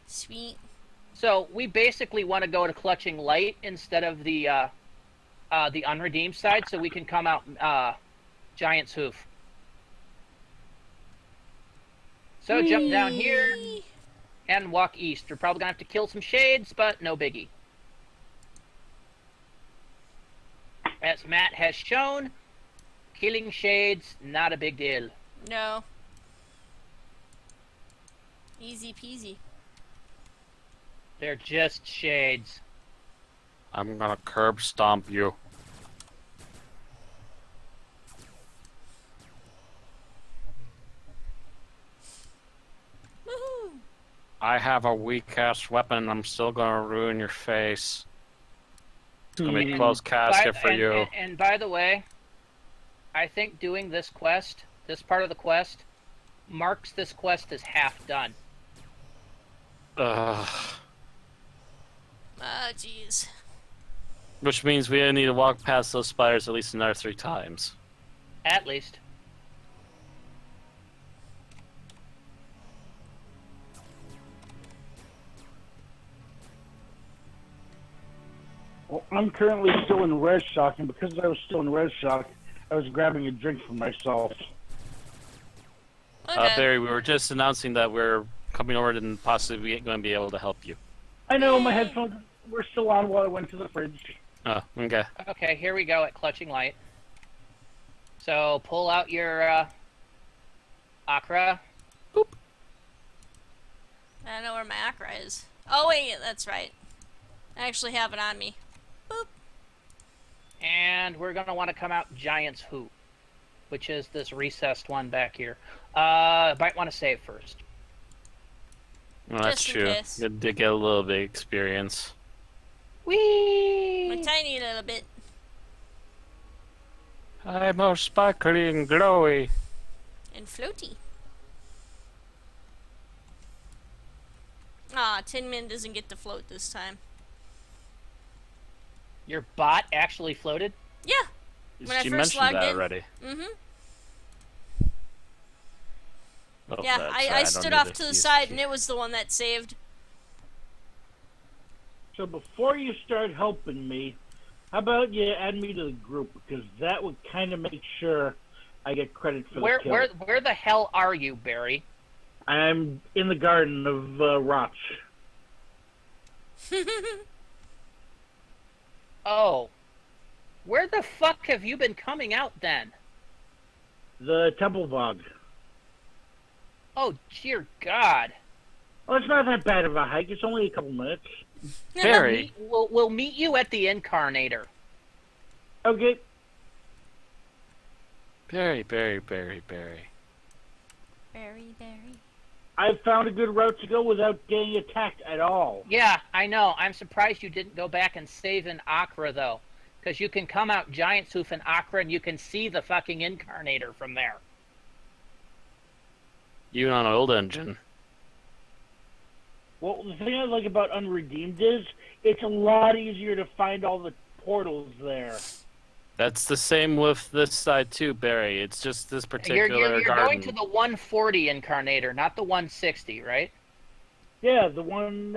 Sweet. So we basically want to go to Clutching Light instead of the unredeemed side, so we can come out Giant's Hoof. So jump down here Whee! and walk east. We're probably gonna have to kill some shades, but no biggie. As Matt has shown, killing shades not a big deal. No. Easy peasy. They're just shades. I'm gonna curb stomp you. Woohoo! I have a weak-ass weapon. I'm still gonna ruin your face. It's gonna be a close casket for you. And by the way, I think doing this quest, this part of the quest, marks this quest as half done. Ugh. Ah, jeez. Which means we need to walk past those spiders at least another 3 times. At least. Well, I'm currently still in res shock, and because I was still in res shock, I was grabbing a drink for myself. Okay. Barry, we were just announcing that we're coming over and possibly going to be able to help you. I know my headphones were still on while I went to the fridge. Oh, okay. Okay, here we go at Clutching Light. So pull out your Akra. I don't know where my Akra is. Oh wait, that's right. I actually have it on me. Boop. And we're going to want to come out Giant's Hoop, which is this recessed one back here. Might want to save first. Well, that's Just in true. case. Good to get a little bit of experience. Whee! A tiny little bit. I'm all sparkly and glowy. And floaty. Aw, Tin Man doesn't get to float this time. Your bot actually floated? Yeah. When I She first mentioned logged that in. already. Mm-hmm. Oh, Yeah, that's I right, stood don't off need to the use side key. and it was the one that saved. So before you start helping me, how about you add me to the group, because that would kind of make sure I get credit for the kill. Where the hell are you, Barry? I'm in the garden of Roch. Oh. Where the fuck have you been coming out then? The Temple Bog. Oh, dear God. Well, it's not that bad of a hike. It's only a couple minutes. Barry, We'll meet you at the Incarnator. Okay. Barry. Berry, berry. I found a good route to go without getting attacked at all. Yeah, I know. I'm surprised you didn't go back and save in Akra, though. Because you can come out Giant's Hoof in Akra and you can see the fucking Incarnator from there. even on an old engine. Well, the thing I like about Unredeemed is it's a lot easier to find all the portals there. That's the same with this side too, Barry. It's just this particular You're garden. going to the 140 Incarnator, not the 160, right? Yeah, the one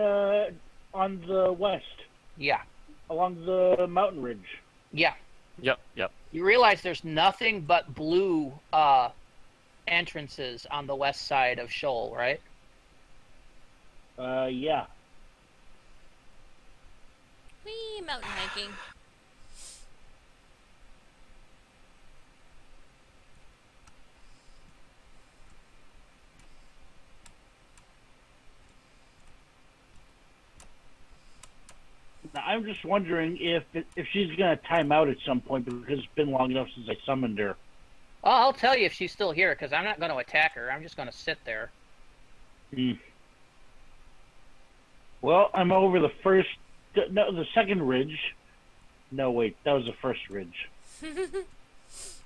on the west, Yeah. along the mountain ridge. Yeah. Yep. You realize there's nothing but blue entrances on the west side of Scheol, right? Yeah. Whee, mountain hiking. I'm just wondering if she's gonna time out at some point because it's been long enough since I summoned her. Well, I'll tell you if she's still here, because I'm not going to attack her. I'm just going to sit there. Hmm. Well, I'm over the second ridge. No, wait, that was the first ridge.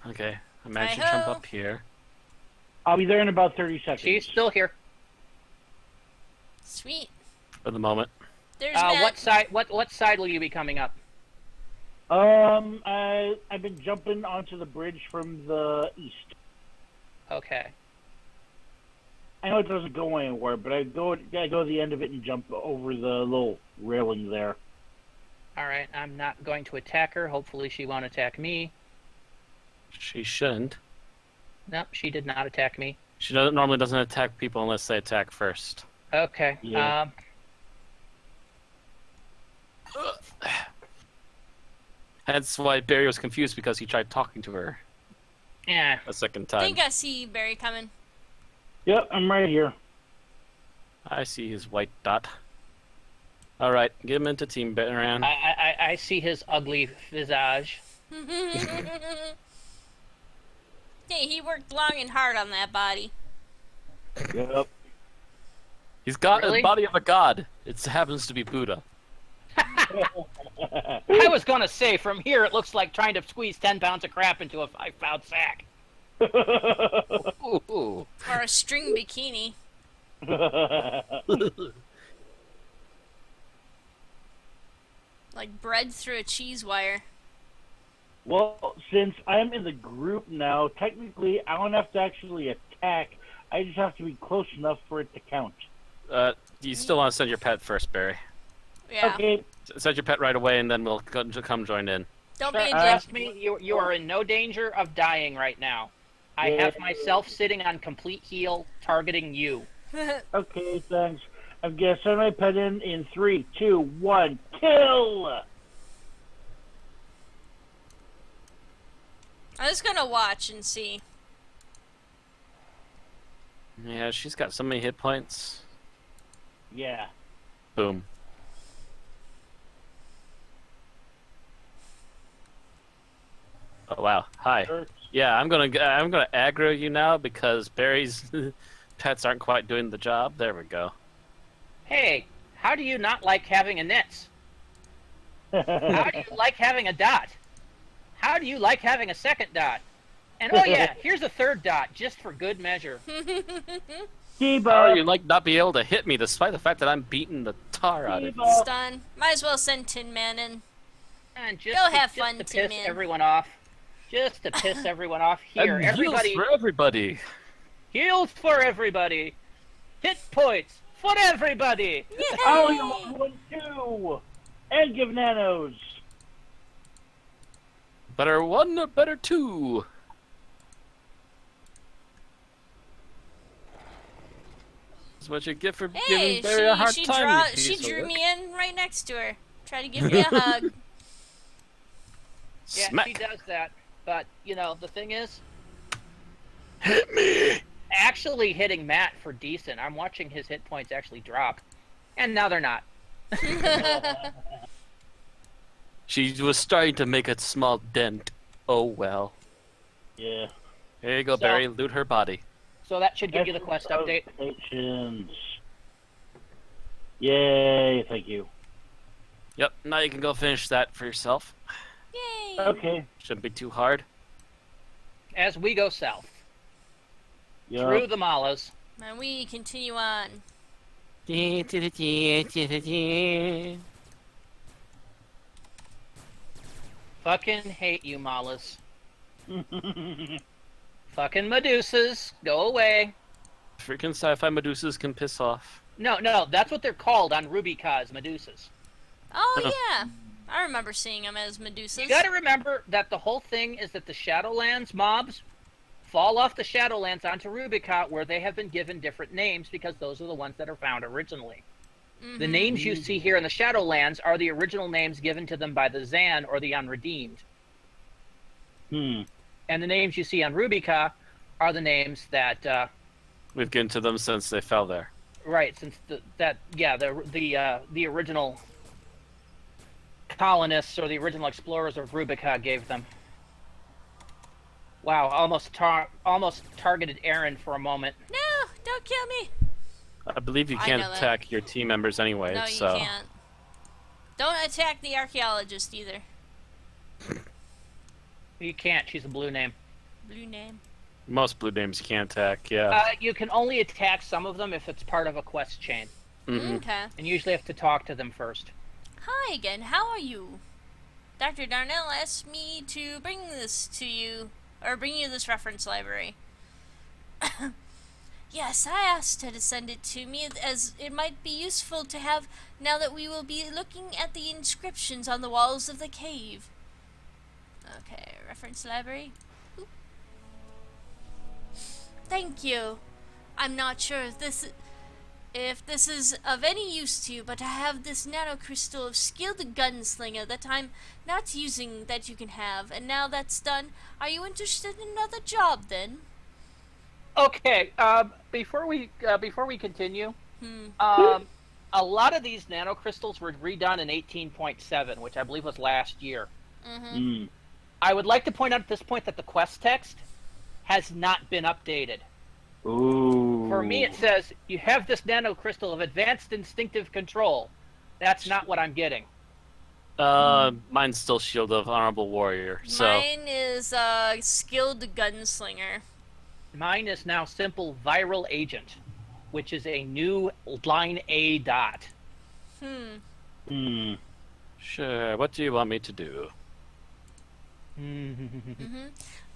Okay, I managed to Hi-ho. jump up here. I'll be there in about 30 seconds. She's still here. Sweet. For the moment. There's Matt. What side will you be coming up? I've been jumping onto the bridge from the east. Okay. I know it doesn't go anywhere, but I go to the end of it and jump over the little railing there. All right. I'm not going to attack her. Hopefully she won't attack me. She shouldn't. Nope, she did not attack me. She normally doesn't attack people unless they attack first. Okay. Yeah. Hence why Barry was confused because he tried talking to her Yeah. a second I time. think I see Barry coming. Yep, I'm right here. I see his white dot. Alright, get him into Team Baron. I see his ugly visage. Hey, he worked long and hard on that body. Yep. He's got Really? the body of a god. It happens to be Buddha. I was going to say, from here, it looks like trying to squeeze 10 pounds of crap into a 5-pound sack. Ooh. Or a string bikini. Like bread through a cheese wire. Well, since I'm in the group now, technically I don't have to actually attack. I just have to be close enough for it to count. You still want to send your pet first, Barry. Yeah. Okay. Send your pet right away, and then we'll come join in. Don't be a Trust dick. me, you are in no danger of dying right now. I have myself sitting on complete heal, targeting you. Okay, thanks. I'm gonna send my pet in 3, 2, 1, kill! I'm just gonna watch and see. Yeah, she's got so many hit points. Yeah. Boom. Oh wow! Hi. Yeah, I'm gonna aggro you now because Barry's pets aren't quite doing the job. There we go. Hey, how do you not like having a nits? How do you like having a dot? How do you like having a second dot? And oh yeah, here's a third dot, just for good measure. How you like not be able to hit me despite the fact that I'm beating the tar out of you? Stun. Might as well send Tin Man in. And just Go to, have just fun, to Tin piss Man. everyone off. Just to piss everyone off. Here, And heals everybody. for everybody. Heals for everybody. Hit points for everybody. I only want 1, 2! And give nanos! Better one or better two? That's what you get for Hey, giving Barry a hard she time. you she piece of drew work. me in right next to her. Try to give me a hug. Yeah, Smack. she does that. But, you know, the thing is, Hit me. actually hitting Matt for decent. I'm watching his hit points actually drop. And now they're not. She was starting to make a small dent. Oh well. Yeah. Here you go, So- Barry. Loot her body. So that should give you the quest update. Patience. Yay, thank you. Yep. Now you can go finish that for yourself. Yay. Okay. Shouldn't be too hard. As we go south. Yup. Through the Malas. And we continue on. Fucking hate you, Malas. Fucking Medusas. Go away. Freaking sci-fi Medusas can piss off. No, that's what they're called on Rubicaz, Medusas. Oh yeah, I remember seeing them as Medusas. You gotta remember that the whole thing is that the Shadowlands mobs fall off the Shadowlands onto Rubicon, where they have been given different names because those are the ones that are found originally. The names you see here in the Shadowlands are the original names given to them by the Zan or the Unredeemed. And the names you see on Rubica are the names that We've given to them since they fell there. right, since the original colonists or the original explorers of Rubica gave them. Wow, almost targeted Aaron for a moment. No, don't kill me. I believe you I can't know that. attack your team members anyway, No, so... you can't. Don't attack the archaeologist either. You can't. She's a blue name. Blue name. Most blue names you can't attack, yeah. You can only attack some of them if it's part of a quest chain. Mhm. Okay. And you usually have to talk to them first. Hi again, how are you? Dr. Darnell asked me to bring this to you, or bring you this reference library. Yes, I asked her to send it to me as it might be useful to have now that we will be looking at the inscriptions on the walls of the cave. Okay, reference library. Oop. Thank you. I'm not sure if this is of any use to you, but I have this nanocrystal of skilled gunslinger that I'm not using that you can have, and now that's done, are you interested in another job then? Okay. Before we continue, Hmm. a lot of these nanocrystals were redone in 18.7, which I believe was last year. Mm-hmm. Mm. I would like to point out at this point that the quest text has not been updated. Ooh. For me, it says, you have this nanocrystal of advanced instinctive control. That's not what I'm getting. Mine's still Shield of Honorable Warrior, so... Mine is skilled gunslinger. Mine is now simple viral agent, which is a new line A dot. Hmm. Sure, what do you want me to do? Mm-hmm.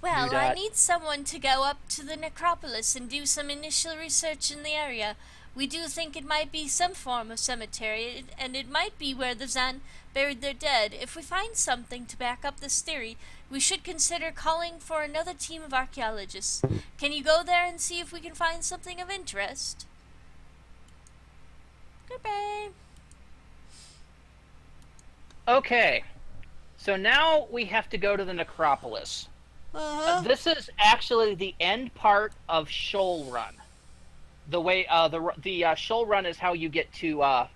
Well, Do I that. need someone to go up to the necropolis and do some initial research in the area. We do think it might be some form of cemetery, and it might be where the Zan buried their dead. If we find something to back up this theory, we should consider calling for another team of archaeologists. Can you go there and see if we can find something of interest? Goodbye. Okay, so now we have to go to the necropolis. This is actually the end part of Scheol Run. The way the Scheol Run is how you get to Ado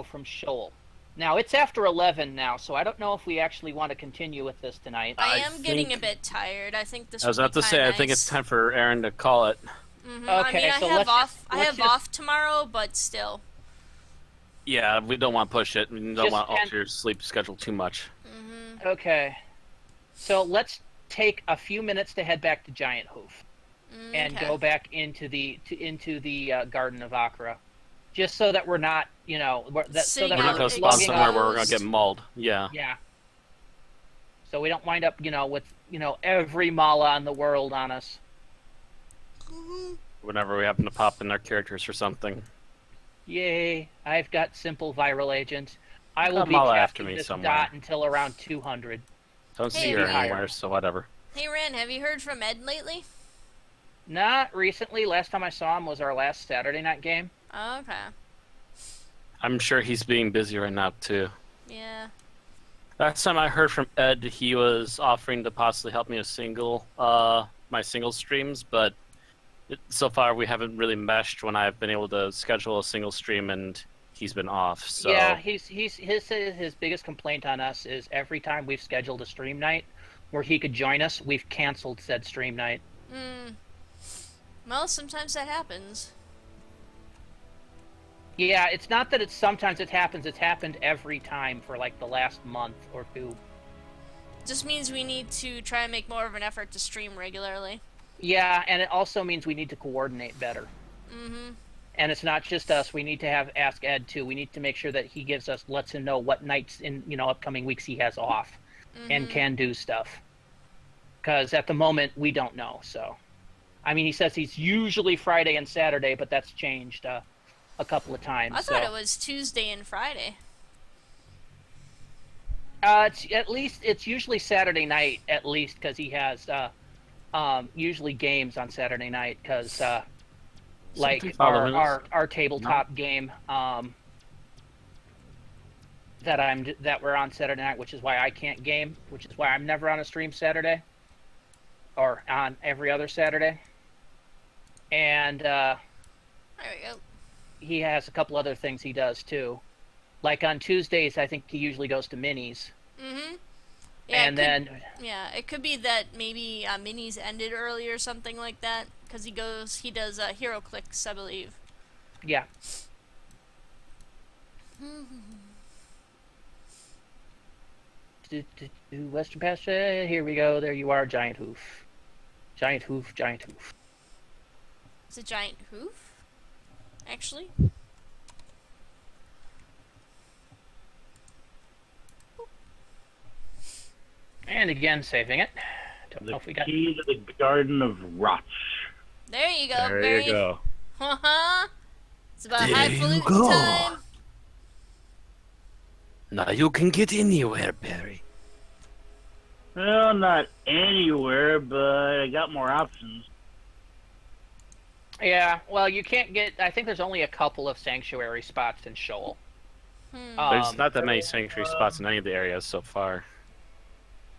from Scheol. Now it's after 11 now, so I don't know if we actually want to continue with this tonight. I I am getting a think- bit tired. I think this I was would about be to say, kinda I think it's nice. time for Aaron to call it. Mm-hmm. I Okay, mean, I so have let's off. just- I let's have just- off tomorrow, but still. Yeah, we don't want to push it. We don't Just want to end- alter your sleep schedule too much. Mm-hmm. Okay, so let's take a few minutes to head back to Giant Hoof and Okay. go back into the Garden of Akra, just so that we're not, so that Sitting We're we're not out going to spawn logging somewhere off. where we're going to exposed. get mauled. Yeah. Yeah. So we don't wind up, with, every mala in the world on us. Whenever we happen to pop in our characters or something. Yay! I've got simple viral agent. I will Got be mala after casting me this somewhere. dot until around 200. Don't see Hey, her maybe higher. anywhere, so whatever. Hey, Ren, have you heard from Ed lately? Not recently. Last time I saw him was our last Saturday night game. Oh, okay. I'm sure he's being busy right now, too. Yeah. Last time I heard from Ed, he was offering to possibly help me with my single streams, but so far we haven't really meshed when I've been able to schedule a single stream and he's been off. So Yeah, his biggest complaint on us is every time we've scheduled a stream night where he could join us, we've canceled said stream night. Well, sometimes that happens. Yeah, it's not that sometimes it happens, it's happened every time for like the last month or two. Just means we need to try and make more of an effort to stream regularly. Yeah, and it also means we need to coordinate better. Mm-hmm. And it's not just us. We need to ask Ed too. We need to make sure that he lets him know what nights in upcoming weeks he has off and can do stuff. Because at the moment we don't know. So, I mean, he says he's usually Friday and Saturday, but that's changed a couple of times. I thought it was Tuesday and Friday. It's usually Saturday night at least because he has usually games on Saturday night because. Like Something following us? our tabletop game that we're on Saturday night, which is why I can't game, which is why I'm never on a stream Saturday or on every other Saturday. And There we go. he has a couple other things he does too. Like on Tuesdays, I think he usually goes to minis. Mm-hmm. Yeah, And then yeah, it could be that maybe minis ended early or something like that, because he does hero clicks, I believe. yeah. Western Pasture. Here we go. There you are, giant hoof. Giant hoof, giant hoof. It's a giant hoof, actually. And again, saving it. Don't know The if we got. key to the Garden of Rotch. There you go. There you go. Haha. It's about There highfalutin you go. time. Now you can get anywhere, Barry. Well, not anywhere, but I got more options. Yeah, well, you can't get. I think there's only a couple of sanctuary spots in Scheol. There's not that many sanctuary spots in any of the areas so far.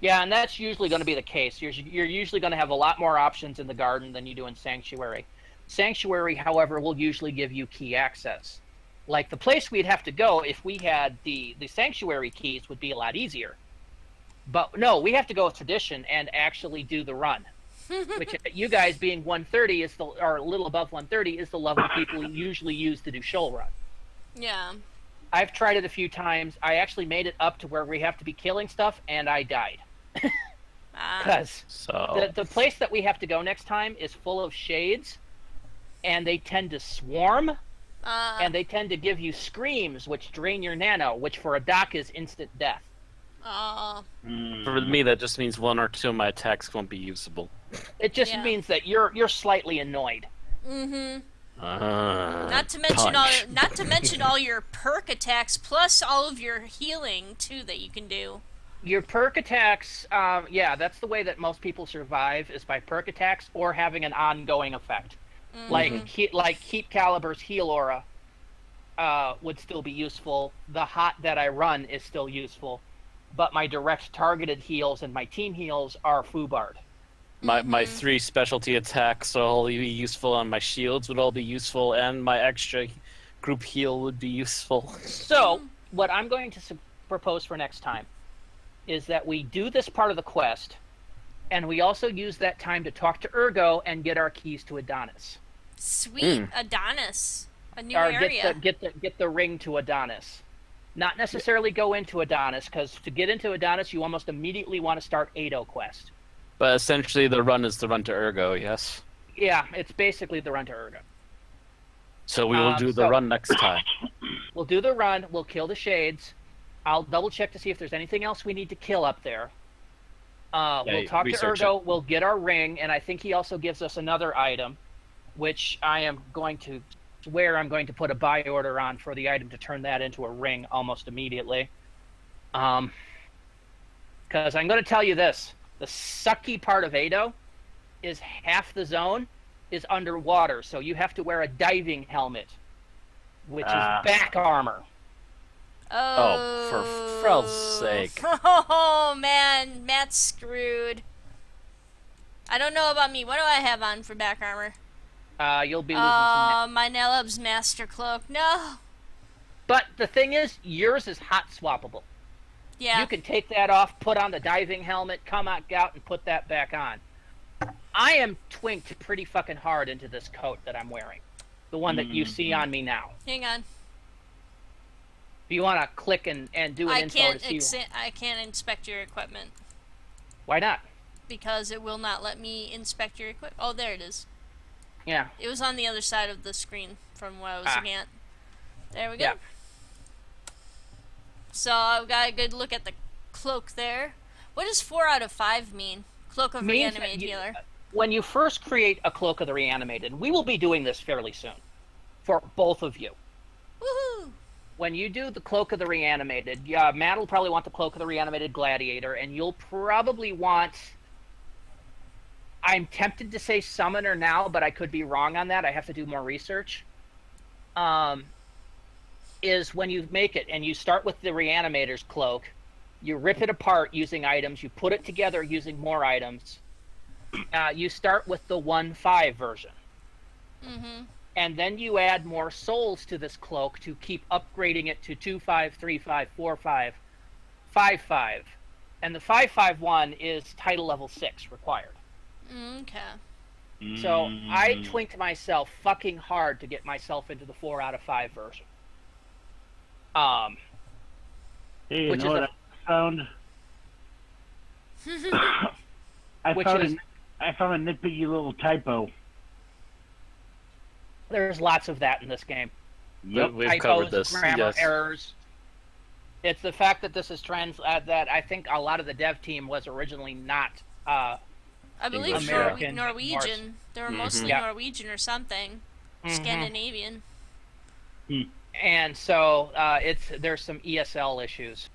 Yeah, and that's usually going to be the case. You're usually going to have a lot more options in the garden than you do in Sanctuary. Sanctuary, however, will usually give you key access. Like the place we'd have to go if we had the Sanctuary keys would be a lot easier. But no, we have to go with tradition and actually do the run. Which you guys being 130 is or a little above 130 is the level people usually use to do Scheol run. Yeah. I've tried it a few times. I actually made it up to where we have to be killing stuff, and I died. Because the place that we have to go next time is full of shades, and they tend to swarm, and they tend to give you screams, which drain your nano, which for a doc is instant death. For me, that just means one or two of my attacks won't be usable. It just means that you're slightly annoyed. Mm-hmm. Not to mention all your perk attacks plus all of your healing too that you can do. Your perk attacks, yeah, that's the way that most people survive is by perk attacks or having an ongoing effect. Mm-hmm. Like Keep Caliber's heal aura would still be useful. The hot that I run is still useful, but my direct targeted heals and my team heals are foobarred. My three specialty attacks will all be useful, and my shields would all be useful, and my extra group heal would be useful. So, what I'm going to propose for next time is that we do this part of the quest, and we also use that time to talk to Ergo and get our keys to Adonis. Sweet. Adonis. A new area. Get the ring to Adonis. Not necessarily go into Adonis, because to get into Adonis, you almost immediately want to start Ado quest. But essentially, the run is the run to Ergo, yes? Yeah, it's basically the run to Ergo. So we will do the run next time. We'll do the run. We'll kill the shades. I'll double check to see if there's anything else we need to kill up there. We'll talk to Ergo. We'll get our ring, and I think he also gives us another item, which I am going to swear I'm going to put a buy order on for the item to turn that into a ring almost immediately. Because I'm going to tell you this. The sucky part of Ado is half the zone is underwater, so you have to wear a diving helmet, which is back armor. Oh, for Frell's sake. Oh, man. Matt's screwed. I don't know about me. What do I have on for back armor? You'll be losing some... my Nelub's Master Cloak. No. But the thing is, yours is hot swappable. Yeah. You can take that off, put on the diving helmet, come out and put that back on. I am twinked pretty fucking hard into this coat that I'm wearing. The one that you see on me now. Hang on. If you want to click and do an info to see... I can't inspect your equipment. Why not? Because it will not let me inspect your equipment. Oh, there it is. Yeah. It was on the other side of the screen from what I was looking at. There we go. Yeah. So I've got a good look at the cloak there. What does 4 out of 5 mean? Cloak of Reanimated Healer. When you first create a Cloak of the Reanimated, we will be doing this fairly soon. For both of you. Woohoo! When you do the Cloak of the Reanimated, Matt will probably want the Cloak of the Reanimated Gladiator, and you'll probably want... I'm tempted to say Summoner now, but I could be wrong on that. I have to do more research. Is when you make it, and you start with the Reanimator's Cloak, you rip it apart using items, you put it together using more items. You start with the 1.5 version. Mm-hmm. and then you add more souls to this cloak to keep upgrading it to 2/5, 3/5, 4/5, 5/5, and the 5/5 is title level 6 required. Okay. So I twinked myself fucking hard to get myself into the 4 out of 5 version. Hey, you Which know is what I found? I found a nitpicky little typo. There's lots of that in this game. Yep. We've Typos, covered this. grammar Yes. errors. It's the fact that this is that I think a lot of the dev team was originally not. I believe English, yeah. Norwegian. They were mostly Yeah. Norwegian or something. Mhm. Scandinavian. And so there's some ESL issues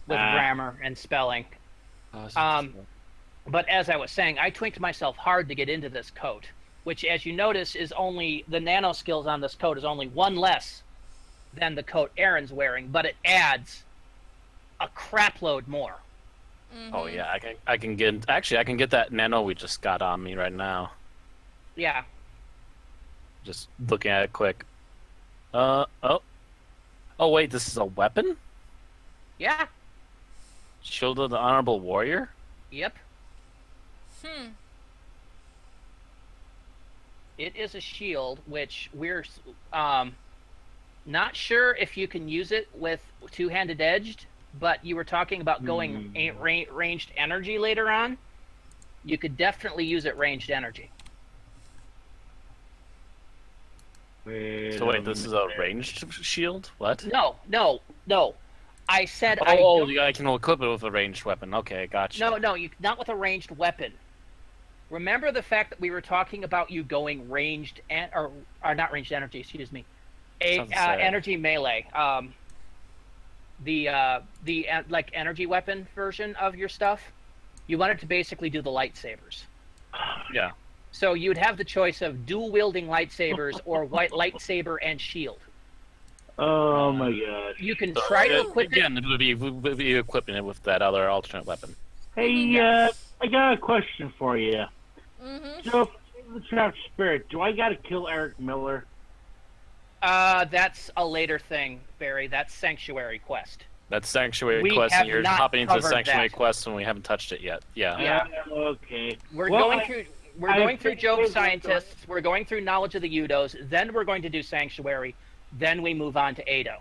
with grammar and spelling. But as I was saying, I twinked myself hard to get into this coat, which, as you notice, is only the nano skills on this coat is only one less than the coat Aaron's wearing, but it adds a crapload more. Oh yeah, I can get that nano we just got on me right now. Yeah. Just looking at it quick. Oh wait, this is a weapon? Yeah. Shield of the Honorable Warrior? Yep. It is a shield, which we're not sure if you can use it with two-handed edged, but you were talking about going ranged energy later on. You could definitely use it ranged energy. So wait, this is a ranged shield? What? No. I said I can equip it with a ranged weapon. Okay, gotcha. No, not with a ranged weapon. Remember the fact that we were talking about you going ranged or not ranged energy, excuse me, energy melee. The like energy weapon version of your stuff. You wanted to basically do the lightsabers. Yeah. So you'd have the choice of dual wielding lightsabers or white lightsaber and shield. Oh my god. You can try to equip it. Again, it would be equipping it with that other alternate weapon. Hey, I got a question for you. So, if I'm the trapped spirit, do I gotta kill Eric Miller? That's a later thing, Barry. That's Sanctuary Quest. That's Sanctuary We Quest, have and you're not hopping into covered Sanctuary that. Quest, and we haven't touched it yet. Yeah. Yeah. Okay. We're Well, going through Jobe think- Scientists. We're going through Knowledge of the Udos. Then we're going to do Sanctuary. Then we move on to Ado.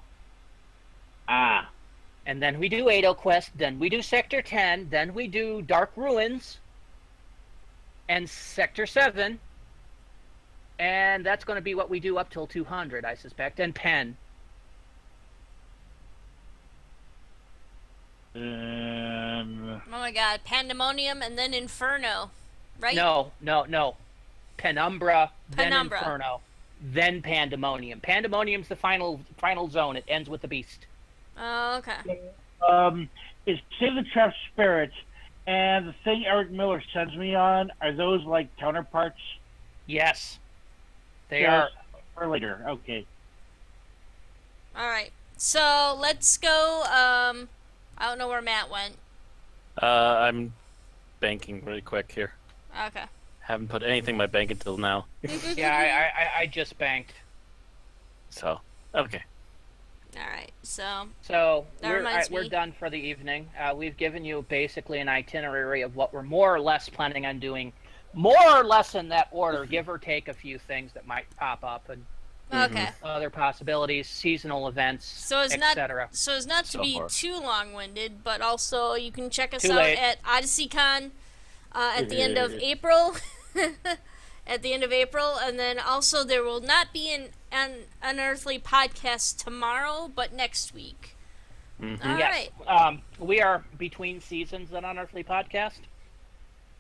And then we do Ado Quest. Then we do Sector 10. Then we do Dark Ruins. And Sector 7. And that's going to be what we do up till 200, I suspect. And Pen. Oh my god, Pandemonium and then Inferno, right? No. Penumbra, then Penumbra. Inferno, then Pandemonium. Pandemonium's the final zone. It ends with the beast. Oh, okay. Is Save the Trapped Spirit and the thing Eric Miller sends me on, are those like counterparts? Yes. They Yes. are. Or later, okay. Alright, so let's go, I don't know where Matt went. I'm banking really quick here. Okay. Haven't put anything in my bank until now. Yeah, I just banked. So, okay. Alright, so, So That reminds we're me. done for the evening. We've given you basically an itinerary of what we're more or less planning on doing, more or less in that order, give or take a few things that might pop up and okay. other possibilities, seasonal events, So as etc. not to So be far. too long-winded, but also you can check us Too out late. at OdysseyCon at the end of April. At the end of April, and then also there will not be an Unearthly podcast tomorrow, but next week. All Yes. right. We are between seasons on Unearthly Podcast.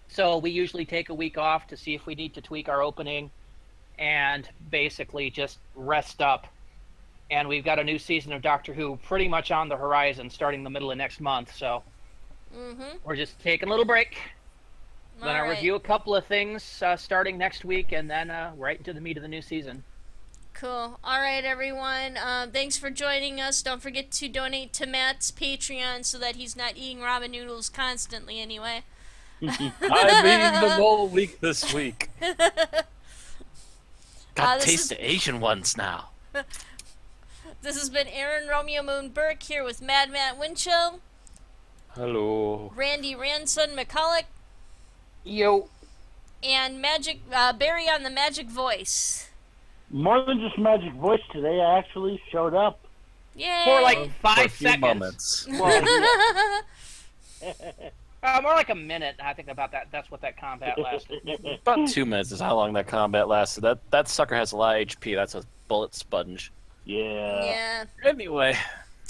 So we usually take a week off to see if we need to tweak our opening and basically just rest up. And we've got a new season of Doctor Who pretty much on the horizon starting the middle of next month. So we're just taking a little break. Then I'll review a couple of things starting next week and then right into the meat of the new season. Cool. All right, everyone. Thanks for joining us. Don't forget to donate to Matt's Patreon so that he's not eating ramen noodles constantly anyway. I'm eating them all week this week. Got this taste is- the Asian ones now. This has been Aaron Romeo Moon Burke here with Mad Matt Winchell, Hello. Randy Ranson McCulloch, Yo. and Barry on the Magic Voice. More than just magic voice today, I actually showed up. Yay! For like For a 5 few seconds. moments. Well, More like a minute. I think about that. That's what that combat lasted. About 2 minutes is how long that combat lasted. That sucker has a lot of HP. That's a bullet sponge. yeah. Yeah. Anyway.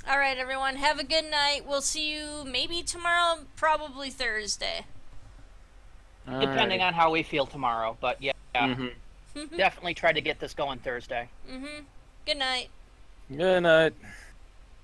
All right, everyone. Have a good night. We'll see you maybe tomorrow, probably Thursday. Depending on how we feel tomorrow. But yeah, Mm-hmm. definitely try to get this going Thursday. Mm-hmm. Good night. Good night.